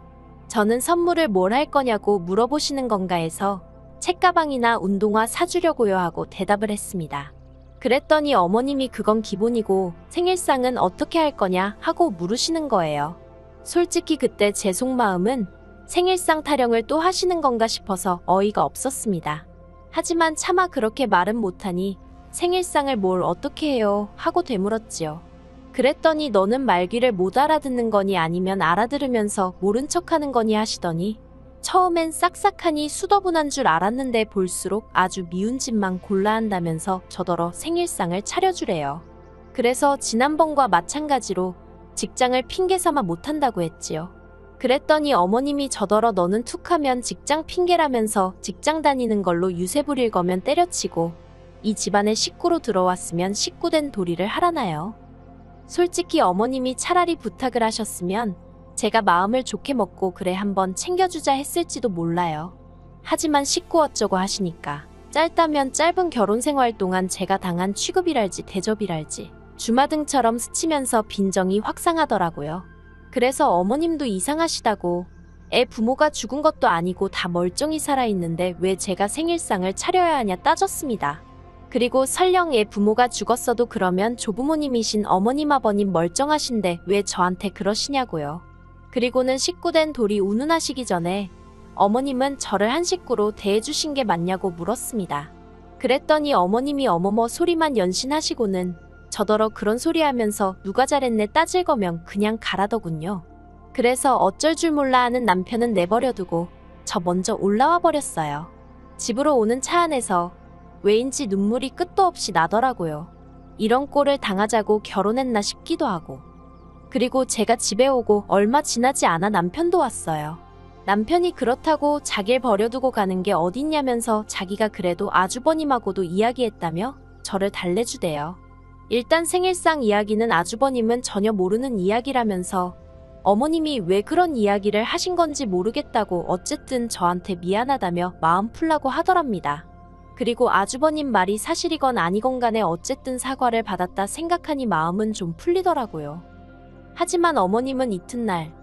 저는 선물을 뭘 할 거냐고 물어보시는 건가 해서 책가방이나 운동화 사주려고요 하고 대답을 했습니다. 그랬더니 어머님이 그건 기본이고 생일상은 어떻게 할 거냐 하고 물으시는 거예요. 솔직히 그때 제 속마음은 생일상 타령을 또 하시는 건가 싶어서 어이가 없었습니다. 하지만 차마 그렇게 말은 못하니 생일상을 뭘 어떻게 해요 하고 되물었지요. 그랬더니 너는 말귀를 못 알아듣는 거니 아니면 알아들으면서 모른 척하는 거니 하시더니 처음엔 싹싹하니 수더분한 줄 알았는데 볼수록 아주 미운 짓만 골라 한다면서 저더러 생일상을 차려주래요. 그래서 지난번과 마찬가지로 직장을 핑계 삼아 못한다고 했지요. 그랬더니 어머님이 저더러 너는 툭하면 직장 핑계라면서 직장 다니는 걸로 유세 부릴 거면 때려치고 이 집안에 식구로 들어왔으면 식구된 도리를 하라나요? 솔직히 어머님이 차라리 부탁을 하셨으면 제가 마음을 좋게 먹고 그래 한번 챙겨주자 했을지도 몰라요. 하지만 식구 어쩌고 하시니까 짧다면 짧은 결혼 생활 동안 제가 당한 취급이랄지 대접이랄지 주마등처럼 스치면서 빈정이 확상하더라고요. 그래서 어머님도 이상하시다고 애 부모가 죽은 것도 아니고 다 멀쩡히 살아있는데 왜 제가 생일상을 차려야 하냐 따졌습니다. 그리고 설령 애 부모가 죽었어도 그러면 조부모님이신 어머님 아버님 멀쩡하신데 왜 저한테 그러시냐고요. 그리고는 식구된 돌이 운운하시기 전에 어머님은 저를 한 식구로 대해주신 게 맞냐고 물었습니다. 그랬더니 어머님이 어머머 소리만 연신하시고는 저더러 그런 소리 하면서 누가 잘했네 따질 거면 그냥 가라더군요. 그래서 어쩔 줄 몰라 하는 남편은 내버려두고 저 먼저 올라와 버렸어요. 집으로 오는 차 안에서 왜인지 눈물이 끝도 없이 나더라고요. 이런 꼴을 당하자고 결혼했나 싶기도 하고. 그리고 제가 집에 오고 얼마 지나지 않아 남편도 왔어요. 남편이 그렇다고 자기를 버려두고 가는 게 어딨냐면서 자기가 그래도 아주버님하고도 이야기했다며 저를 달래주대요. 일단 생일상 이야기는 아주버님은 전혀 모르는 이야기라면서 어머님이 왜 그런 이야기를 하신 건지 모르겠다고 어쨌든 저한테 미안하다며 마음 풀라고 하더랍니다. 그리고 아주버님 말이 사실이건 아니건 간에 어쨌든 사과를 받았다 생각하니 마음은 좀 풀리더라고요. 하지만 어머님은 이튿날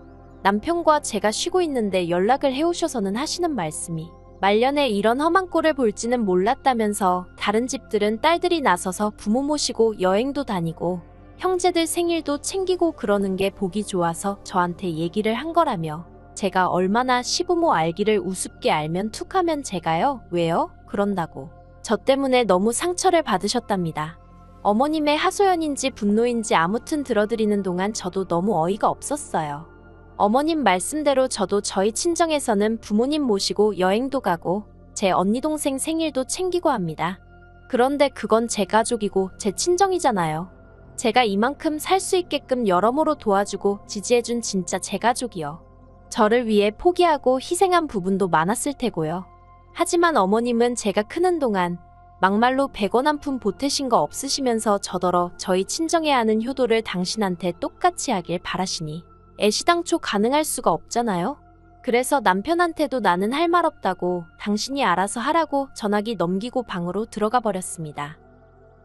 남편과 제가 쉬고 있는데 연락을 해오셔서는 하시는 말씀이 말년에 이런 험한 꼴을 볼지는 몰랐다면서 다른 집들은 딸들이 나서서 부모 모시고 여행도 다니고 형제들 생일도 챙기고 그러는 게 보기 좋아서 저한테 얘기를 한 거라며 제가 얼마나 시부모 알기를 우습게 알면 툭하면 제가요? 왜요? 그런다고 저 때문에 너무 상처를 받으셨답니다. 어머님의 하소연인지 분노인지 아무튼 들어드리는 동안 저도 너무 어이가 없었어요. 어머님 말씀대로 저도 저희 친정에서는 부모님 모시고 여행도 가고 제 언니 동생 생일도 챙기고 합니다. 그런데 그건 제 가족이고 제 친정이잖아요. 제가 이만큼 살 수 있게끔 여러모로 도와주고 지지해준 진짜 제 가족이요. 저를 위해 포기하고 희생한 부분도 많았을 테고요. 하지만 어머님은 제가 크는 동안 막말로 100원 한 푼 보태신 거 없으시면서 저더러 저희 친정에 하는 효도를 당신한테 똑같이 하길 바라시니 애시당초 가능할 수가 없잖아요. 그래서 남편한테도 나는 할 말 없다고 당신이 알아서 하라고 전화기 넘기고 방으로 들어가 버렸습니다.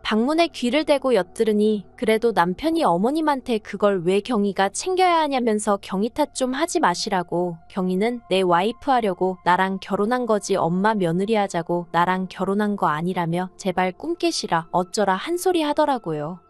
방문에 귀를 대고 엿들으니 그래도 남편이 어머님한테 그걸 왜 경희가 챙겨야 하냐면서 경희 탓 좀 하지 마시라고 경희는 내 와이프 하려고 나랑 결혼한 거지 엄마 며느리 하자고 나랑 결혼한 거 아니라며 제발 꿈 깨시라 어쩌라 한 소리 하더라고요.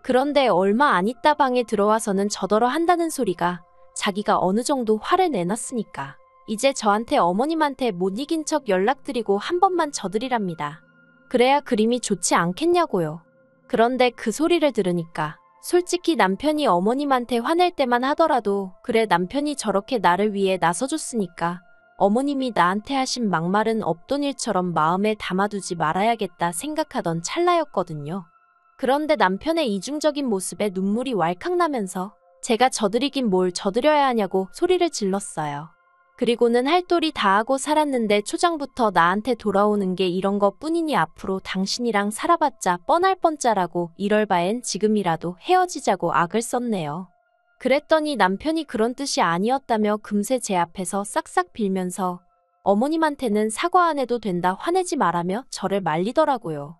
그런데 얼마 안 있다 방에 들어와서는 저더러 한다는 소리가 자기가 어느 정도 화를 내놨으니까 이제 저한테 어머님한테 못 이긴 척 연락드리고 한 번만 져드리랍니다. 그래야 그림이 좋지 않겠냐고요. 그런데 그 소리를 들으니까 솔직히 남편이 어머님한테 화낼 때만 하더라도 그래 남편이 저렇게 나를 위해 나서줬으니까 어머님이 나한테 하신 막말은 없던 일처럼 마음에 담아두지 말아야겠다 생각하던 찰나였거든요. 그런데 남편의 이중적인 모습에 눈물이 왈칵 나면서 제가 져드리긴 뭘 져드려야 하냐고 소리를 질렀어요. 그리고는 할 도리 다 하고 살았는데 초장부터 나한테 돌아오는 게 이런 것 뿐이니 앞으로 당신이랑 살아봤자 뻔할 뻔짜라고 이럴 바엔 지금이라도 헤어지자고 악을 썼네요. 그랬더니 남편이 그런 뜻이 아니었다며 금세 제 앞에서 싹싹 빌면서 어머님한테는 사과 안 해도 된다 화내지 말라며 저를 말리더라고요.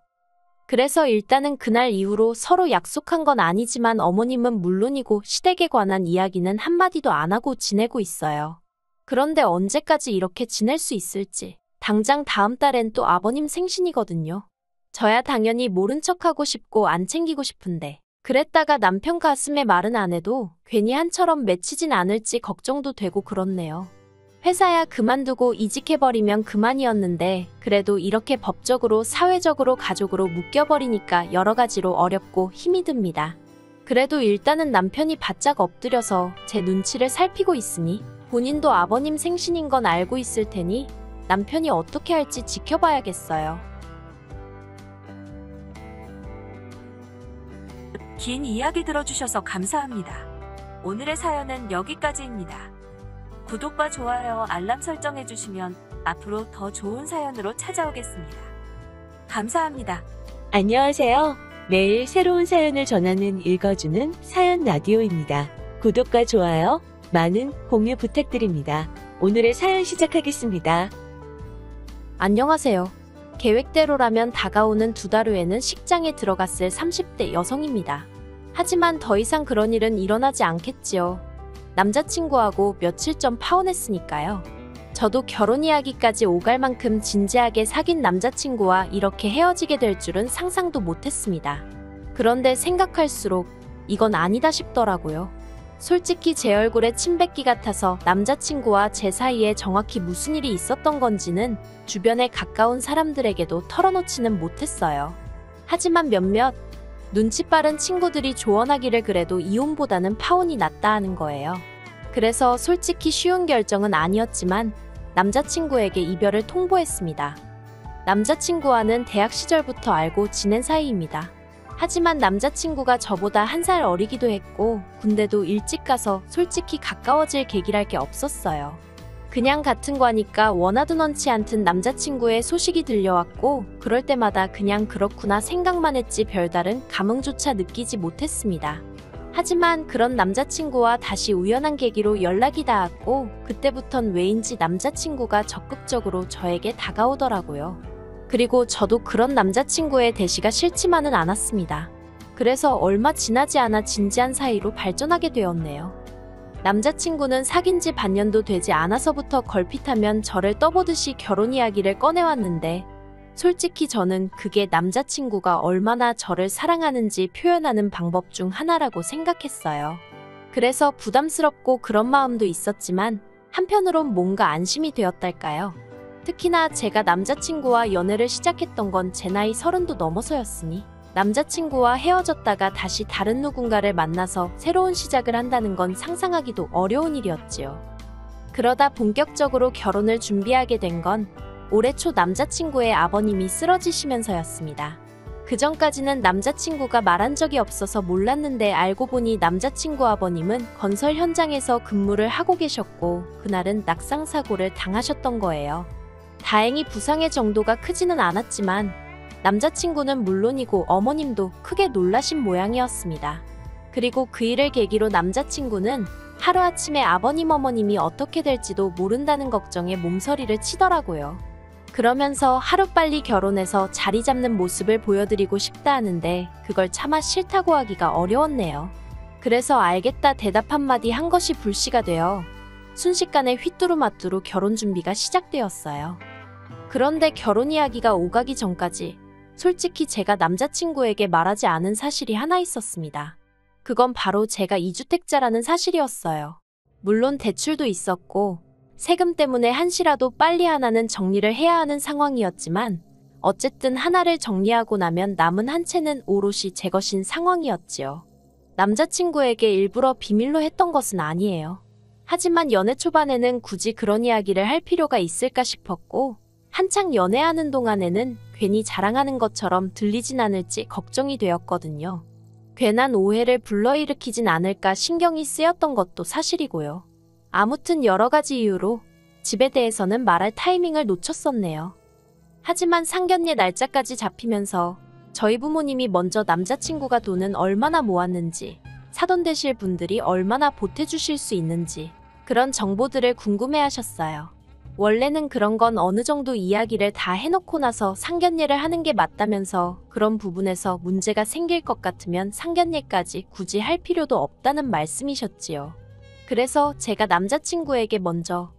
그래서 일단은 그날 이후로 서로 약속한 건 아니지만 어머님은 물론이고 시댁에 관한 이야기는 한마디도 안 하고 지내고 있어요. 그런데 언제까지 이렇게 지낼 수 있을지. 당장 다음 달엔 또 아버님 생신이거든요. 저야 당연히 모른 척하고 싶고 안 챙기고 싶은데 그랬다가 남편 가슴에 말은 안 해도 괜히 한처럼 맺히진 않을지 걱정도 되고 그렇네요. 회사야 그만두고 이직해버리면 그만이었는데 그래도 이렇게 법적으로 사회적으로 가족으로 묶여버리니까 여러 가지로 어렵고 힘이 듭니다. 그래도 일단은 남편이 바짝 엎드려서 제 눈치를 살피고 있으니 본인도 아버님 생신인 건 알고 있을 테니 남편이 어떻게 할지 지켜봐야겠어요.
긴 이야기 들어주셔서 감사합니다. 오늘의 사연은 여기까지입니다. 구독과 좋아요, 알람 설정해주시면 앞으로 더 좋은 사연으로 찾아오겠습니다. 감사합니다. 안녕하세요. 매일 새로운 사연을 전하는 읽어주는 사연 라디오입니다. 구독과 좋아요, 많은 공유 부탁드립니다. 오늘의 사연 시작하겠습니다.
안녕하세요. 계획대로라면 다가오는 2달 후에는 식장에 들어갔을 30대 여성입니다. 하지만 더 이상 그런 일은 일어나지 않겠지요. 남자친구하고 며칠 전 파혼했으니까요. 저도 결혼 이야기까지 오갈 만큼 진지하게 사귄 남자친구와 이렇게 헤어지게 될 줄은 상상도 못했습니다. 그런데 생각할수록 이건 아니다 싶더라고요. 솔직히 제 얼굴에 침 뱉기 같아서 남자친구와 제 사이에 정확히 무슨 일이 있었던 건지는 주변에 가까운 사람들에게도 털어놓지는 못했어요. 하지만 몇몇 눈치 빠른 친구들이 조언하기를 그래도 이혼보다는 파혼이 낫다 하는 거예요. 그래서 솔직히 쉬운 결정은 아니었지만 남자친구에게 이별을 통보했습니다. 남자친구와는 대학 시절부터 알고 지낸 사이입니다. 하지만 남자친구가 저보다 1살 어리기도 했고 군대도 일찍 가서 솔직히 가까워질 계기랄 게 없었어요. 그냥 같은 과니까 원하던 원치 않던 남자친구의 소식이 들려왔고 그럴 때마다 그냥 그렇구나 생각만 했지 별다른 감흥조차 느끼지 못했습니다. 하지만 그런 남자친구와 다시 우연한 계기로 연락이 닿았고 그때부턴 왜인지 남자친구가 적극적으로 저에게 다가오더라고요. 그리고 저도 그런 남자친구의 대시가 싫지만은 않았습니다. 그래서 얼마 지나지 않아 진지한 사이로 발전하게 되었네요. 남자친구는 사귄 지 반년도 되지 않아서부터 걸핏하면 저를 떠보듯이 결혼 이야기를 꺼내왔는데 솔직히 저는 그게 남자친구가 얼마나 저를 사랑하는지 표현하는 방법 중 하나라고 생각했어요. 그래서 부담스럽고 그런 마음도 있었지만 한편으론 뭔가 안심이 되었달까요? 특히나 제가 남자친구와 연애를 시작했던 건 제 나이 30도 넘어서였으니 남자친구와 헤어졌다가 다시 다른 누군가를 만나서 새로운 시작을 한다는 건 상상하기도 어려운 일이었지요. 그러다 본격적으로 결혼을 준비하게 된 건 올해 초 남자친구의 아버님이 쓰러지시면서였습니다. 그 전까지는 남자친구가 말한 적이 없어서 몰랐는데 알고 보니 남자친구 아버님은 건설 현장에서 근무를 하고 계셨고 그날은 낙상사고를 당하셨던 거예요. 다행히 부상의 정도가 크지는 않았지만 남자친구는 물론이고 어머님도 크게 놀라신 모양이었습니다. 그리고 그 일을 계기로 남자친구는 하루아침에 아버님 어머님이 어떻게 될지도 모른다는 걱정에 몸서리를 치더라고요. 그러면서 하루빨리 결혼해서 자리 잡는 모습을 보여드리고 싶다 하는데 그걸 차마 싫다고 하기가 어려웠네요. 그래서 알겠다 대답 한마디 한 것이 불씨가 되어 순식간에 휘뚜루마뚜루 결혼 준비가 시작되었어요. 그런데 결혼 이야기가 오가기 전까지 솔직히 제가 남자친구에게 말하지 않은 사실이 하나 있었습니다. 그건 바로 제가 이주택자라는 사실이었어요. 물론 대출도 있었고 세금 때문에 한시라도 빨리 하나는 정리를 해야 하는 상황이었지만 어쨌든 하나를 정리하고 나면 남은 한 채는 오롯이 제 것인 상황이었지요. 남자친구에게 일부러 비밀로 했던 것은 아니에요. 하지만 연애 초반에는 굳이 그런 이야기를 할 필요가 있을까 싶었고 한창 연애하는 동안에는 괜히 자랑하는 것처럼 들리진 않을지 걱정이 되었거든요. 괜한 오해를 불러일으키진 않을까 신경이 쓰였던 것도 사실이고요. 아무튼 여러 가지 이유로 집에 대해서는 말할 타이밍을 놓쳤었네요. 하지만 상견례 날짜까지 잡히면서 저희 부모님이 먼저 남자친구가 돈은 얼마나 모았는지, 사돈 되실 분들이 얼마나 보태주실 수 있는지 그런 정보들을 궁금해하셨어요. 원래는 그런 건 어느 정도 이야기를 다 해놓고 나서 상견례를 하는 게 맞다면서 그런 부분에서 문제가 생길 것 같으면 상견례까지 굳이 할 필요도 없다는 말씀이셨지요. 그래서 제가 남자친구에게 먼저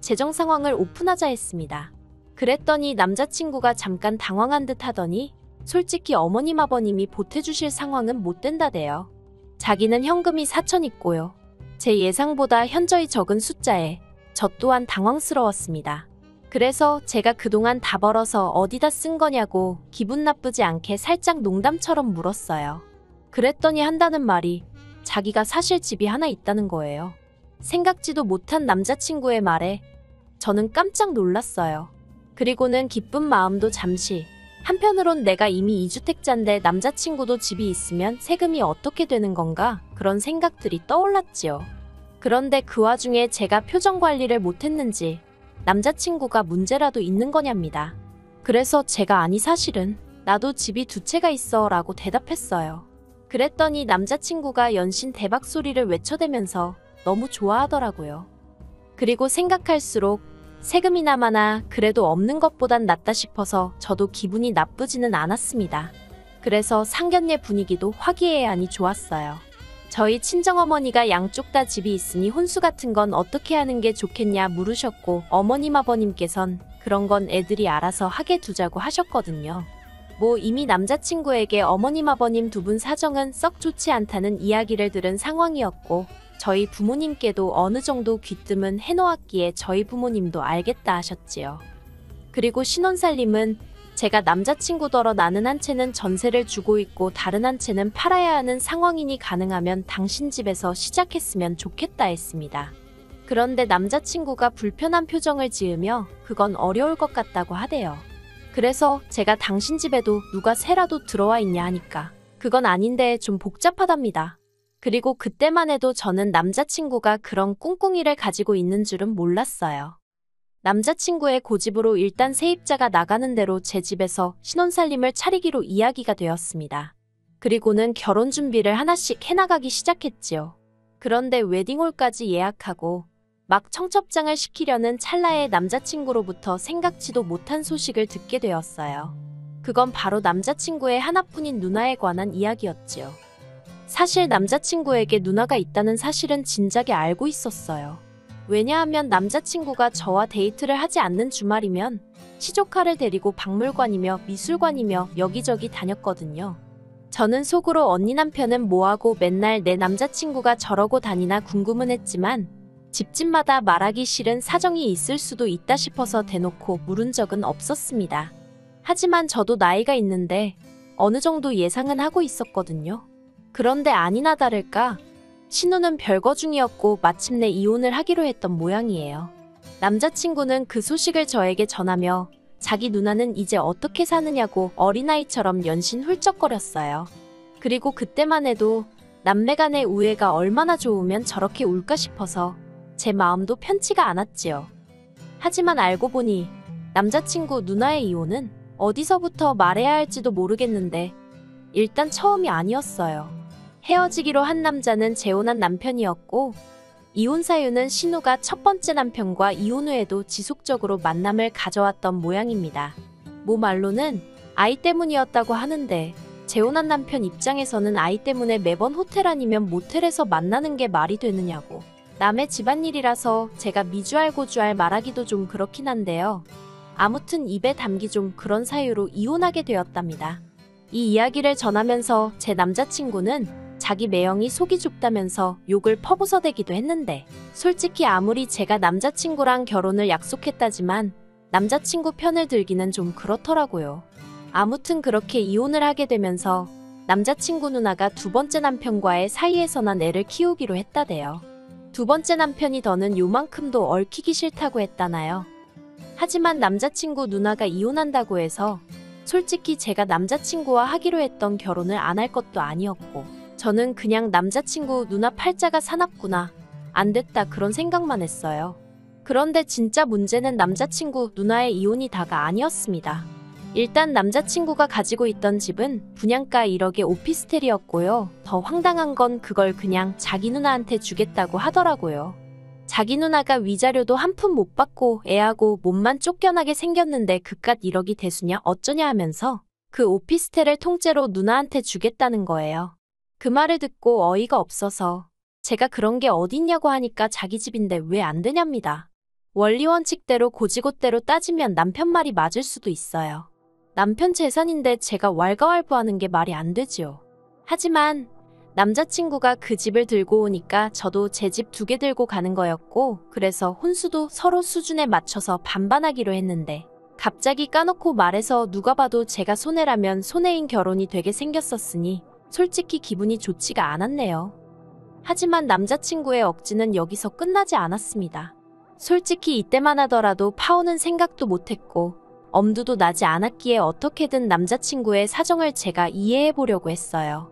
재정 상황을 오픈하자 했습니다. 그랬더니 남자친구가 잠깐 당황한 듯 하더니 솔직히 어머님 아버님이 보태주실 상황은 못 된다대요. 자기는 현금이 4천 있고요. 제 예상보다 현저히 적은 숫자에 저 또한 당황스러웠습니다. 그래서 제가 그동안 다 벌어서 어디다 쓴 거냐고 기분 나쁘지 않게 살짝 농담처럼 물었어요. 그랬더니 한다는 말이 자기가 사실 집이 하나 있다는 거예요. 생각지도 못한 남자친구의 말에 저는 깜짝 놀랐어요. 그리고는 기쁜 마음도 잠시, 한편으론 내가 이미 2주택자인데 남자친구도 집이 있으면 세금이 어떻게 되는 건가 그런 생각들이 떠올랐지요. 그런데 그 와중에 제가 표정 관리를 못했는지 남자친구가 문제라도 있는 거냐입니다. 그래서 제가 아니 사실은 나도 집이 2채가 있어 라고 대답했어요. 그랬더니 남자친구가 연신 대박 소리를 외쳐대면서 너무 좋아하더라고요. 그리고 생각할수록 세금이나마나 그래도 없는 것보단 낫다 싶어서 저도 기분이 나쁘지는 않았습니다. 그래서 상견례 분위기도 화기애애하니 좋았어요. 저희 친정어머니가 양쪽 다 집이 있으니 혼수 같은 건 어떻게 하는 게 좋겠냐 물으셨고 어머님 아버님께선 그런 건 애들이 알아서 하게 두자고 하셨거든요. 뭐 이미 남자친구에게 어머님 아버님 두 분 사정은 썩 좋지 않다는 이야기를 들은 상황이었고 저희 부모님께도 어느 정도 귀뜸은 해놓았기에 저희 부모님도 알겠다 하셨지요. 그리고 신혼살림은 제가 남자친구더러 나는 한 채는 전세를 주고 있고 다른 한 채는 팔아야 하는 상황이니 가능하면 당신 집에서 시작했으면 좋겠다 했습니다. 그런데 남자친구가 불편한 표정을 지으며 그건 어려울 것 같다고 하대요. 그래서 제가 당신 집에도 누가 새라도 들어와 있냐 하니까 그건 아닌데 좀 복잡하답니다. 그리고 그때만 해도 저는 남자친구가 그런 꿍꿍이를 가지고 있는 줄은 몰랐어요. 남자친구의 고집으로 일단 세입자가 나가는 대로 제 집에서 신혼살림을 차리기로 이야기가 되었습니다. 그리고는 결혼 준비를 하나씩 해나가기 시작했지요. 그런데 웨딩홀까지 예약하고 막 청첩장을 시키려는 찰나에 남자친구로부터 생각지도 못한 소식을 듣게 되었어요. 그건 바로 남자친구의 하나뿐인 누나에 관한 이야기였지요. 사실 남자친구에게 누나가 있다는 사실은 진작에 알고 있었어요. 왜냐하면 남자친구가 저와 데이트를 하지 않는 주말이면 시조카를 데리고 박물관이며 미술관이며 여기저기 다녔거든요. 저는 속으로 언니 남편은 뭐하고 맨날 내 남자친구가 저러고 다니나 궁금은 했지만 집집마다 말하기 싫은 사정이 있을 수도 있다 싶어서 대놓고 물은 적은 없었습니다. 하지만 저도 나이가 있는데 어느 정도 예상은 하고 있었거든요. 그런데 아니나 다를까 신우는 별거 중이었고 마침내 이혼을 하기로 했던 모양이에요. 남자친구는 그 소식을 저에게 전하며 자기 누나는 이제 어떻게 사느냐고 어린아이처럼 연신 훌쩍거렸어요. 그리고 그때만 해도 남매 간의 우애가 얼마나 좋으면 저렇게 울까 싶어서 제 마음도 편치가 않았지요. 하지만 알고 보니 남자친구 누나의 이혼은 어디서부터 말해야 할지도 모르겠는데 일단 처음이 아니었어요. 헤어지기로 한 남자는 재혼한 남편이었고 이혼 사유는 신우가 첫 번째 남편과 이혼 후에도 지속적으로 만남을 가져왔던 모양입니다. 모 말로는 아이 때문이었다고 하는데 재혼한 남편 입장에서는 아이 때문에 매번 호텔 아니면 모텔에서 만나는 게 말이 되느냐고. 남의 집안일이라서 제가 미주알고주알 말하기도 좀 그렇긴 한데요. 아무튼 입에 담기 좀 그런 사유로 이혼하게 되었답니다. 이 이야기를 전하면서 제 남자친구는 자기 매형이 속이 좁다면서 욕을 퍼부어대기도 했는데 솔직히 아무리 제가 남자친구랑 결혼을 약속했다지만 남자친구 편을 들기는 좀 그렇더라고요. 아무튼 그렇게 이혼을 하게 되면서 남자친구 누나가 두 번째 남편과의 사이에서 난 애를 키우기로 했다대요. 두 번째 남편이 더는 요만큼도 얽히기 싫다고 했다나요. 하지만 남자친구 누나가 이혼한다고 해서 솔직히 제가 남자친구와 하기로 했던 결혼을 안 할 것도 아니었고 저는 그냥 남자친구 누나 팔자가 사납구나, 안 됐다 그런 생각만 했어요. 그런데 진짜 문제는 남자친구 누나의 이혼이 다가 아니었습니다. 일단 남자친구가 가지고 있던 집은 분양가 1억의 오피스텔이었고요. 더 황당한 건 그걸 그냥 자기 누나한테 주겠다고 하더라고요. 자기 누나가 위자료도 한 푼 못 받고 애하고 몸만 쫓겨나게 생겼는데 그깟 1억이 대수냐 어쩌냐 하면서 그 오피스텔을 통째로 누나한테 주겠다는 거예요. 그 말을 듣고 어이가 없어서 제가 그런 게 어딨냐고 하니까 자기 집인데 왜 안 되냐입니다. 원리 원칙대로 고지고대로 따지면 남편 말이 맞을 수도 있어요. 남편 재산인데 제가 왈가왈부하는 게 말이 안 되지요. 하지만 남자친구가 그 집을 들고 오니까 저도 제 집 2개 들고 가는 거였고 그래서 혼수도 서로 수준에 맞춰서 반반하기로 했는데 갑자기 까놓고 말해서 누가 봐도 제가 손해라면 손해인 결혼이 되게 생겼었으니 솔직히 기분이 좋지가 않았네요. 하지만 남자친구의 억지는 여기서 끝나지 않았습니다. 솔직히 이때만 하더라도 파오는 생각도 못했고 엄두도 나지 않았기에 어떻게든 남자친구의 사정을 제가 이해해보려고 했어요.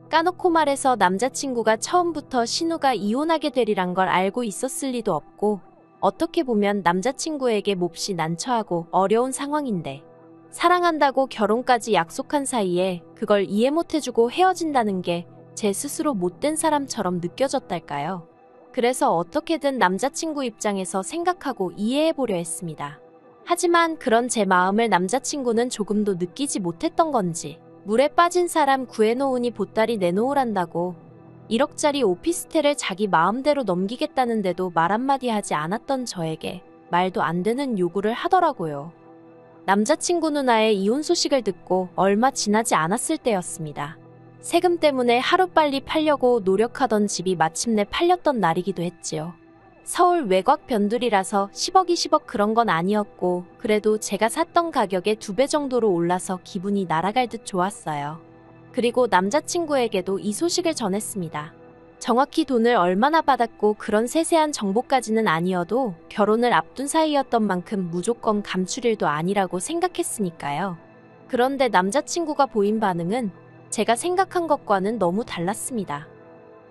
까놓고 말해서 남자친구가 처음부터 신우가 이혼하게 되리란 걸 알고 있었을 리도 없고 어떻게 보면 남자친구에게 몹시 난처하고 어려운 상황인데 사랑한다고 결혼까지 약속한 사이에 그걸 이해 못해주고 헤어진다는 게 제 스스로 못된 사람처럼 느껴졌달까요? 그래서 어떻게든 남자친구 입장에서 생각하고 이해해보려 했습니다. 하지만 그런 제 마음을 남자친구는 조금도 느끼지 못했던 건지 물에 빠진 사람 구해놓으니 보따리 내놓으란다고 1억짜리 오피스텔을 자기 마음대로 넘기겠다는데도 말 한마디 하지 않았던 저에게 말도 안 되는 요구를 하더라고요. 남자친구 누나의 이혼 소식을 듣고 얼마 지나지 않았을 때였습니다. 세금 때문에 하루빨리 팔려고 노력하던 집이 마침내 팔렸던 날이기도 했지요. 서울 외곽 변두리라서 10억 20억 그런 건 아니었고 그래도 제가 샀던 가격의 2배 정도로 올라서 기분이 날아갈 듯 좋았어요. 그리고 남자친구에게도 이 소식을 전했습니다. 정확히 돈을 얼마나 받았고 그런 세세한 정보까지는 아니어도 결혼을 앞둔 사이였던 만큼 무조건 감출 일도 아니라고 생각했으니까요. 그런데 남자친구가 보인 반응은 제가 생각한 것과는 너무 달랐습니다.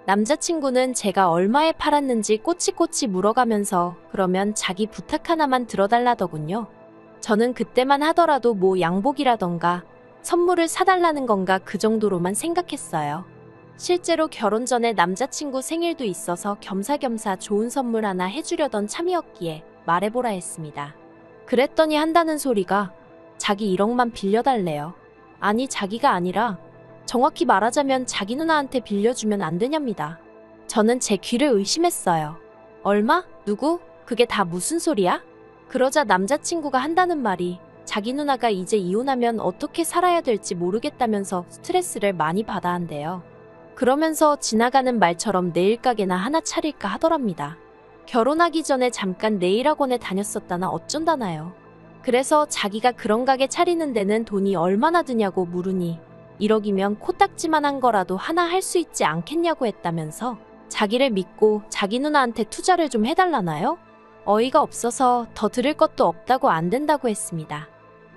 남자친구는 제가 얼마에 팔았는지 꼬치꼬치 물어가면서 그러면 자기 부탁 하나만 들어달라더군요. 저는 그때만 하더라도 뭐 양복이라던가 선물을 사달라는 건가 그 정도로만 생각했어요. 실제로 결혼 전에 남자친구 생일도 있어서 겸사겸사 좋은 선물 하나 해주려던 참이었기에 말해보라 했습니다. 그랬더니 한다는 소리가 자기 1억만 빌려달래요. 아니 자기가 아니라 정확히 말하자면 자기 누나한테 빌려주면 안 되냐입니다. 저는 제 귀를 의심했어요. 얼마? 누구? 그게 다 무슨 소리야? 그러자 남자친구가 한다는 말이 자기 누나가 이제 이혼하면 어떻게 살아야 될지 모르겠다면서 스트레스를 많이 받아 한대요. 그러면서 지나가는 말처럼 네일 가게나 하나 차릴까 하더랍니다. 결혼하기 전에 잠깐 네일 학원에 다녔었다나 어쩐다나요. 그래서 자기가 그런 가게 차리는 데는 돈이 얼마나 드냐고 물으니 1억이면 코딱지만한 거라도 하나 할 수 있지 않겠냐고 했다면서 자기를 믿고 자기 누나한테 투자를 좀 해달라나요? 어이가 없어서 더 들을 것도 없다고 안 된다고 했습니다.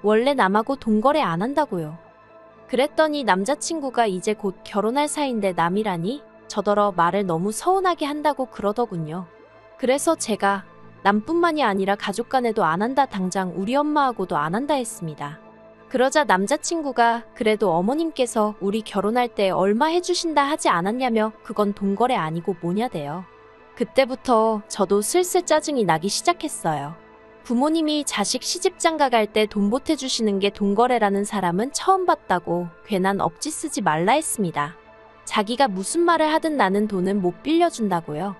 원래 남하고 돈 거래 안 한다고요. 그랬더니 남자친구가 이제 곧 결혼할 사이인데 남이라니 저더러 말을 너무 서운하게 한다고 그러더군요. 그래서 제가 남뿐만이 아니라 가족 간에도 안 한다, 당장 우리 엄마하고도 안 한다 했습니다. 그러자 남자친구가 그래도 어머님께서 우리 결혼할 때 얼마 해주신다 하지 않았냐며 그건 돈 거래 아니고 뭐냐대요. 그때부터 저도 슬슬 짜증이 나기 시작했어요. 부모님이 자식 시집장가 갈 때 돈 보태주시는 게 돈 거래라는 사람은 처음 봤다고 괜한 억지 쓰지 말라 했습니다. 자기가 무슨 말을 하든 나는 돈은 못 빌려준다고요.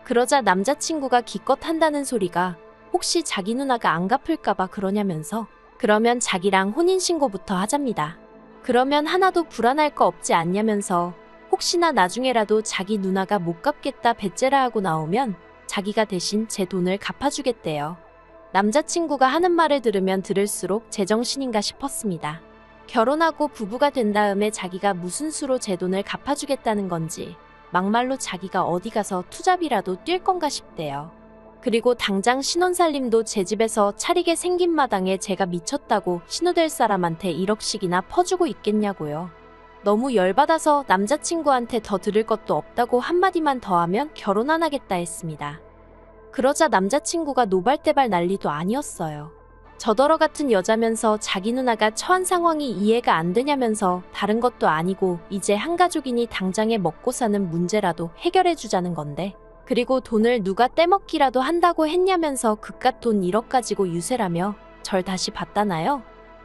그러자 남자친구가 기껏 한다는 소리가 혹시 자기 누나가 안 갚을까봐 그러냐면서 그러면 자기랑 혼인신고부터 하잡니다. 그러면 하나도 불안할 거 없지 않냐면서 혹시나 나중에라도 자기 누나가 못 갚겠다 배째라 하고 나오면 자기가 대신 제 돈을 갚아주겠대요. 남자친구가 하는 말을 들으면 들을수록 제정신인가 싶었습니다. 결혼하고 부부가 된 다음에 자기가 무슨 수로 제 돈을 갚아주겠다는 건지 막말로 자기가 어디 가서 투잡이라도 뛸 건가 싶대요. 그리고 당장 신혼살림도 제 집에서 차리게 생긴 마당에 제가 미쳤다고 신우될 사람한테 1억씩이나 퍼주고 있겠냐고요. 너무 열받아서 남자친구한테 더 들을 것도 없다고 한마디만 더 하면 결혼 안 하겠다 했습니다. 그러자 남자친구가 노발대발 난리도 아니었어요. 저더러 같은 여자면서 자기 누나가 처한 상황이 이해가 안 되냐면서 다른 것도 아니고 이제 한 가족이니 당장에 먹고 사는 문제라도 해결해 주자는 건데 그리고 돈을 누가 떼먹기라도 한다고 했냐면서 그깟 돈 1억 가지고 유세라며 절 다시 봤다나요?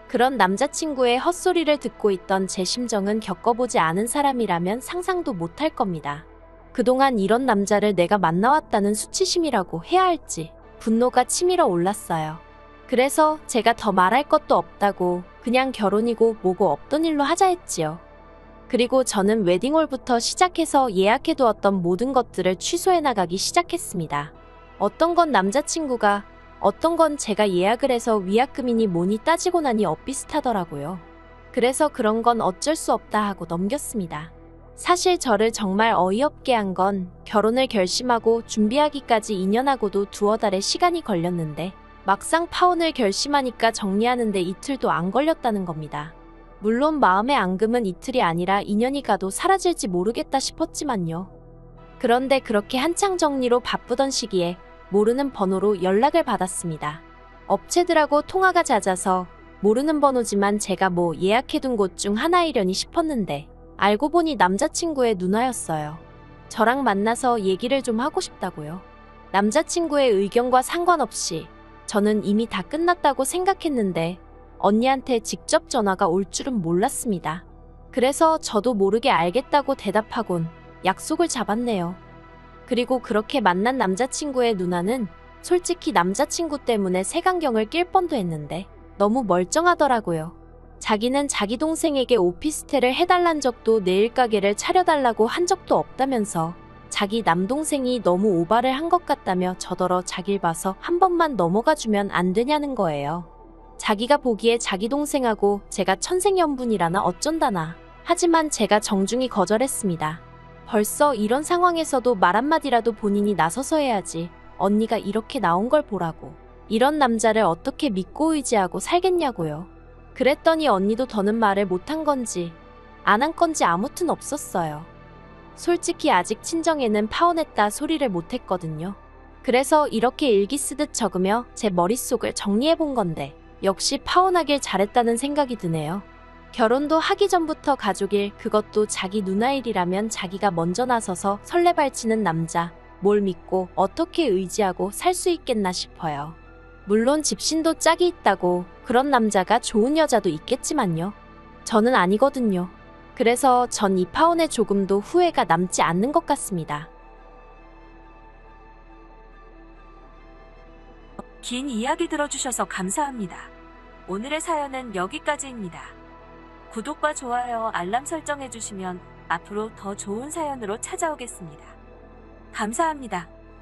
그런 남자친구의 헛소리를 듣고 있던 제 심정은 겪어보지 않은 사람이라면 상상도 못할 겁니다. 그동안 이런 남자를 내가 만나왔다는 수치심이라고 해야 할지 분노가 치밀어 올랐어요. 그래서 제가 더 말할 것도 없다고 그냥 결혼이고 뭐고 없던 일로 하자 했지요. 그리고 저는 웨딩홀부터 시작해서 예약해두었던 모든 것들을 취소해 나가기 시작했습니다. 어떤 건 남자친구가, 어떤 건 제가 예약을 해서 위약금이니 뭐니 따지고 나니 엇비슷하더라고요. 그래서 그런 건 어쩔 수 없다 하고 넘겼습니다. 사실 저를 정말 어이없게 한 건 결혼을 결심하고 준비하기까지 2년하고도 두어 달의 시간이 걸렸는데 막상 파혼을 결심하니까 정리하는데 이틀도 안 걸렸다는 겁니다. 물론 마음의 앙금은 이틀이 아니라 2년이 가도 사라질지 모르겠다 싶었지만요. 그런데 그렇게 한창 정리로 바쁘던 시기에 모르는 번호로 연락을 받았습니다. 업체들하고 통화가 잦아서 모르는 번호지만 제가 뭐 예약해둔 곳 중 하나이려니 싶었는데 알고 보니 남자친구의 누나였어요. 저랑 만나서 얘기를 좀 하고 싶다고요. 남자친구의 의견과 상관없이 저는 이미 다 끝났다고 생각했는데 언니한테 직접 전화가 올 줄은 몰랐습니다. 그래서 저도 모르게 알겠다고 대답하곤 약속을 잡았네요. 그리고 그렇게 만난 남자친구의 누나는 솔직히 남자친구 때문에 색안경을 낄 뻔도 했는데 너무 멀쩡하더라고요. 자기는 자기 동생에게 오피스텔을 해달란 적도 네일 가게를 차려달라고 한 적도 없다면서 자기 남동생이 너무 오바를 한 것 같다며 저더러 자길 봐서 한 번만 넘어가주면 안 되냐는 거예요. 자기가 보기에 자기 동생하고 제가 천생연분이라나 어쩐다나. 하지만 제가 정중히 거절했습니다. 벌써 이런 상황에서도 말 한마디라도 본인이 나서서 해야지. 언니가 이렇게 나온 걸 보라고. 이런 남자를 어떻게 믿고 의지하고 살겠냐고요. 그랬더니 언니도 더는 말을 못한 건지 안 한 건지 아무튼 없었어요. 솔직히 아직 친정에는 파혼했다 소리를 못했거든요. 그래서 이렇게 일기 쓰듯 적으며 제 머릿속을 정리해본 건데 역시 파혼하길 잘했다는 생각이 드네요. 결혼도 하기 전부터 가족일, 그것도 자기 누나 일이라면 자기가 먼저 나서서 설레발치는 남자, 뭘 믿고 어떻게 의지하고 살 수 있겠나 싶어요. 물론 집신도 짝이 있다고 그런 남자가 좋은 여자도 있겠지만요. 저는 아니거든요. 그래서 전 이 파혼에 조금도 후회가 남지 않는 것 같습니다.
긴 이야기 들어주셔서 감사합니다. 오늘의 사연은 여기까지입니다. 구독과 좋아요, 알람 설정해주시면 앞으로 더 좋은 사연으로 찾아오겠습니다. 감사합니다.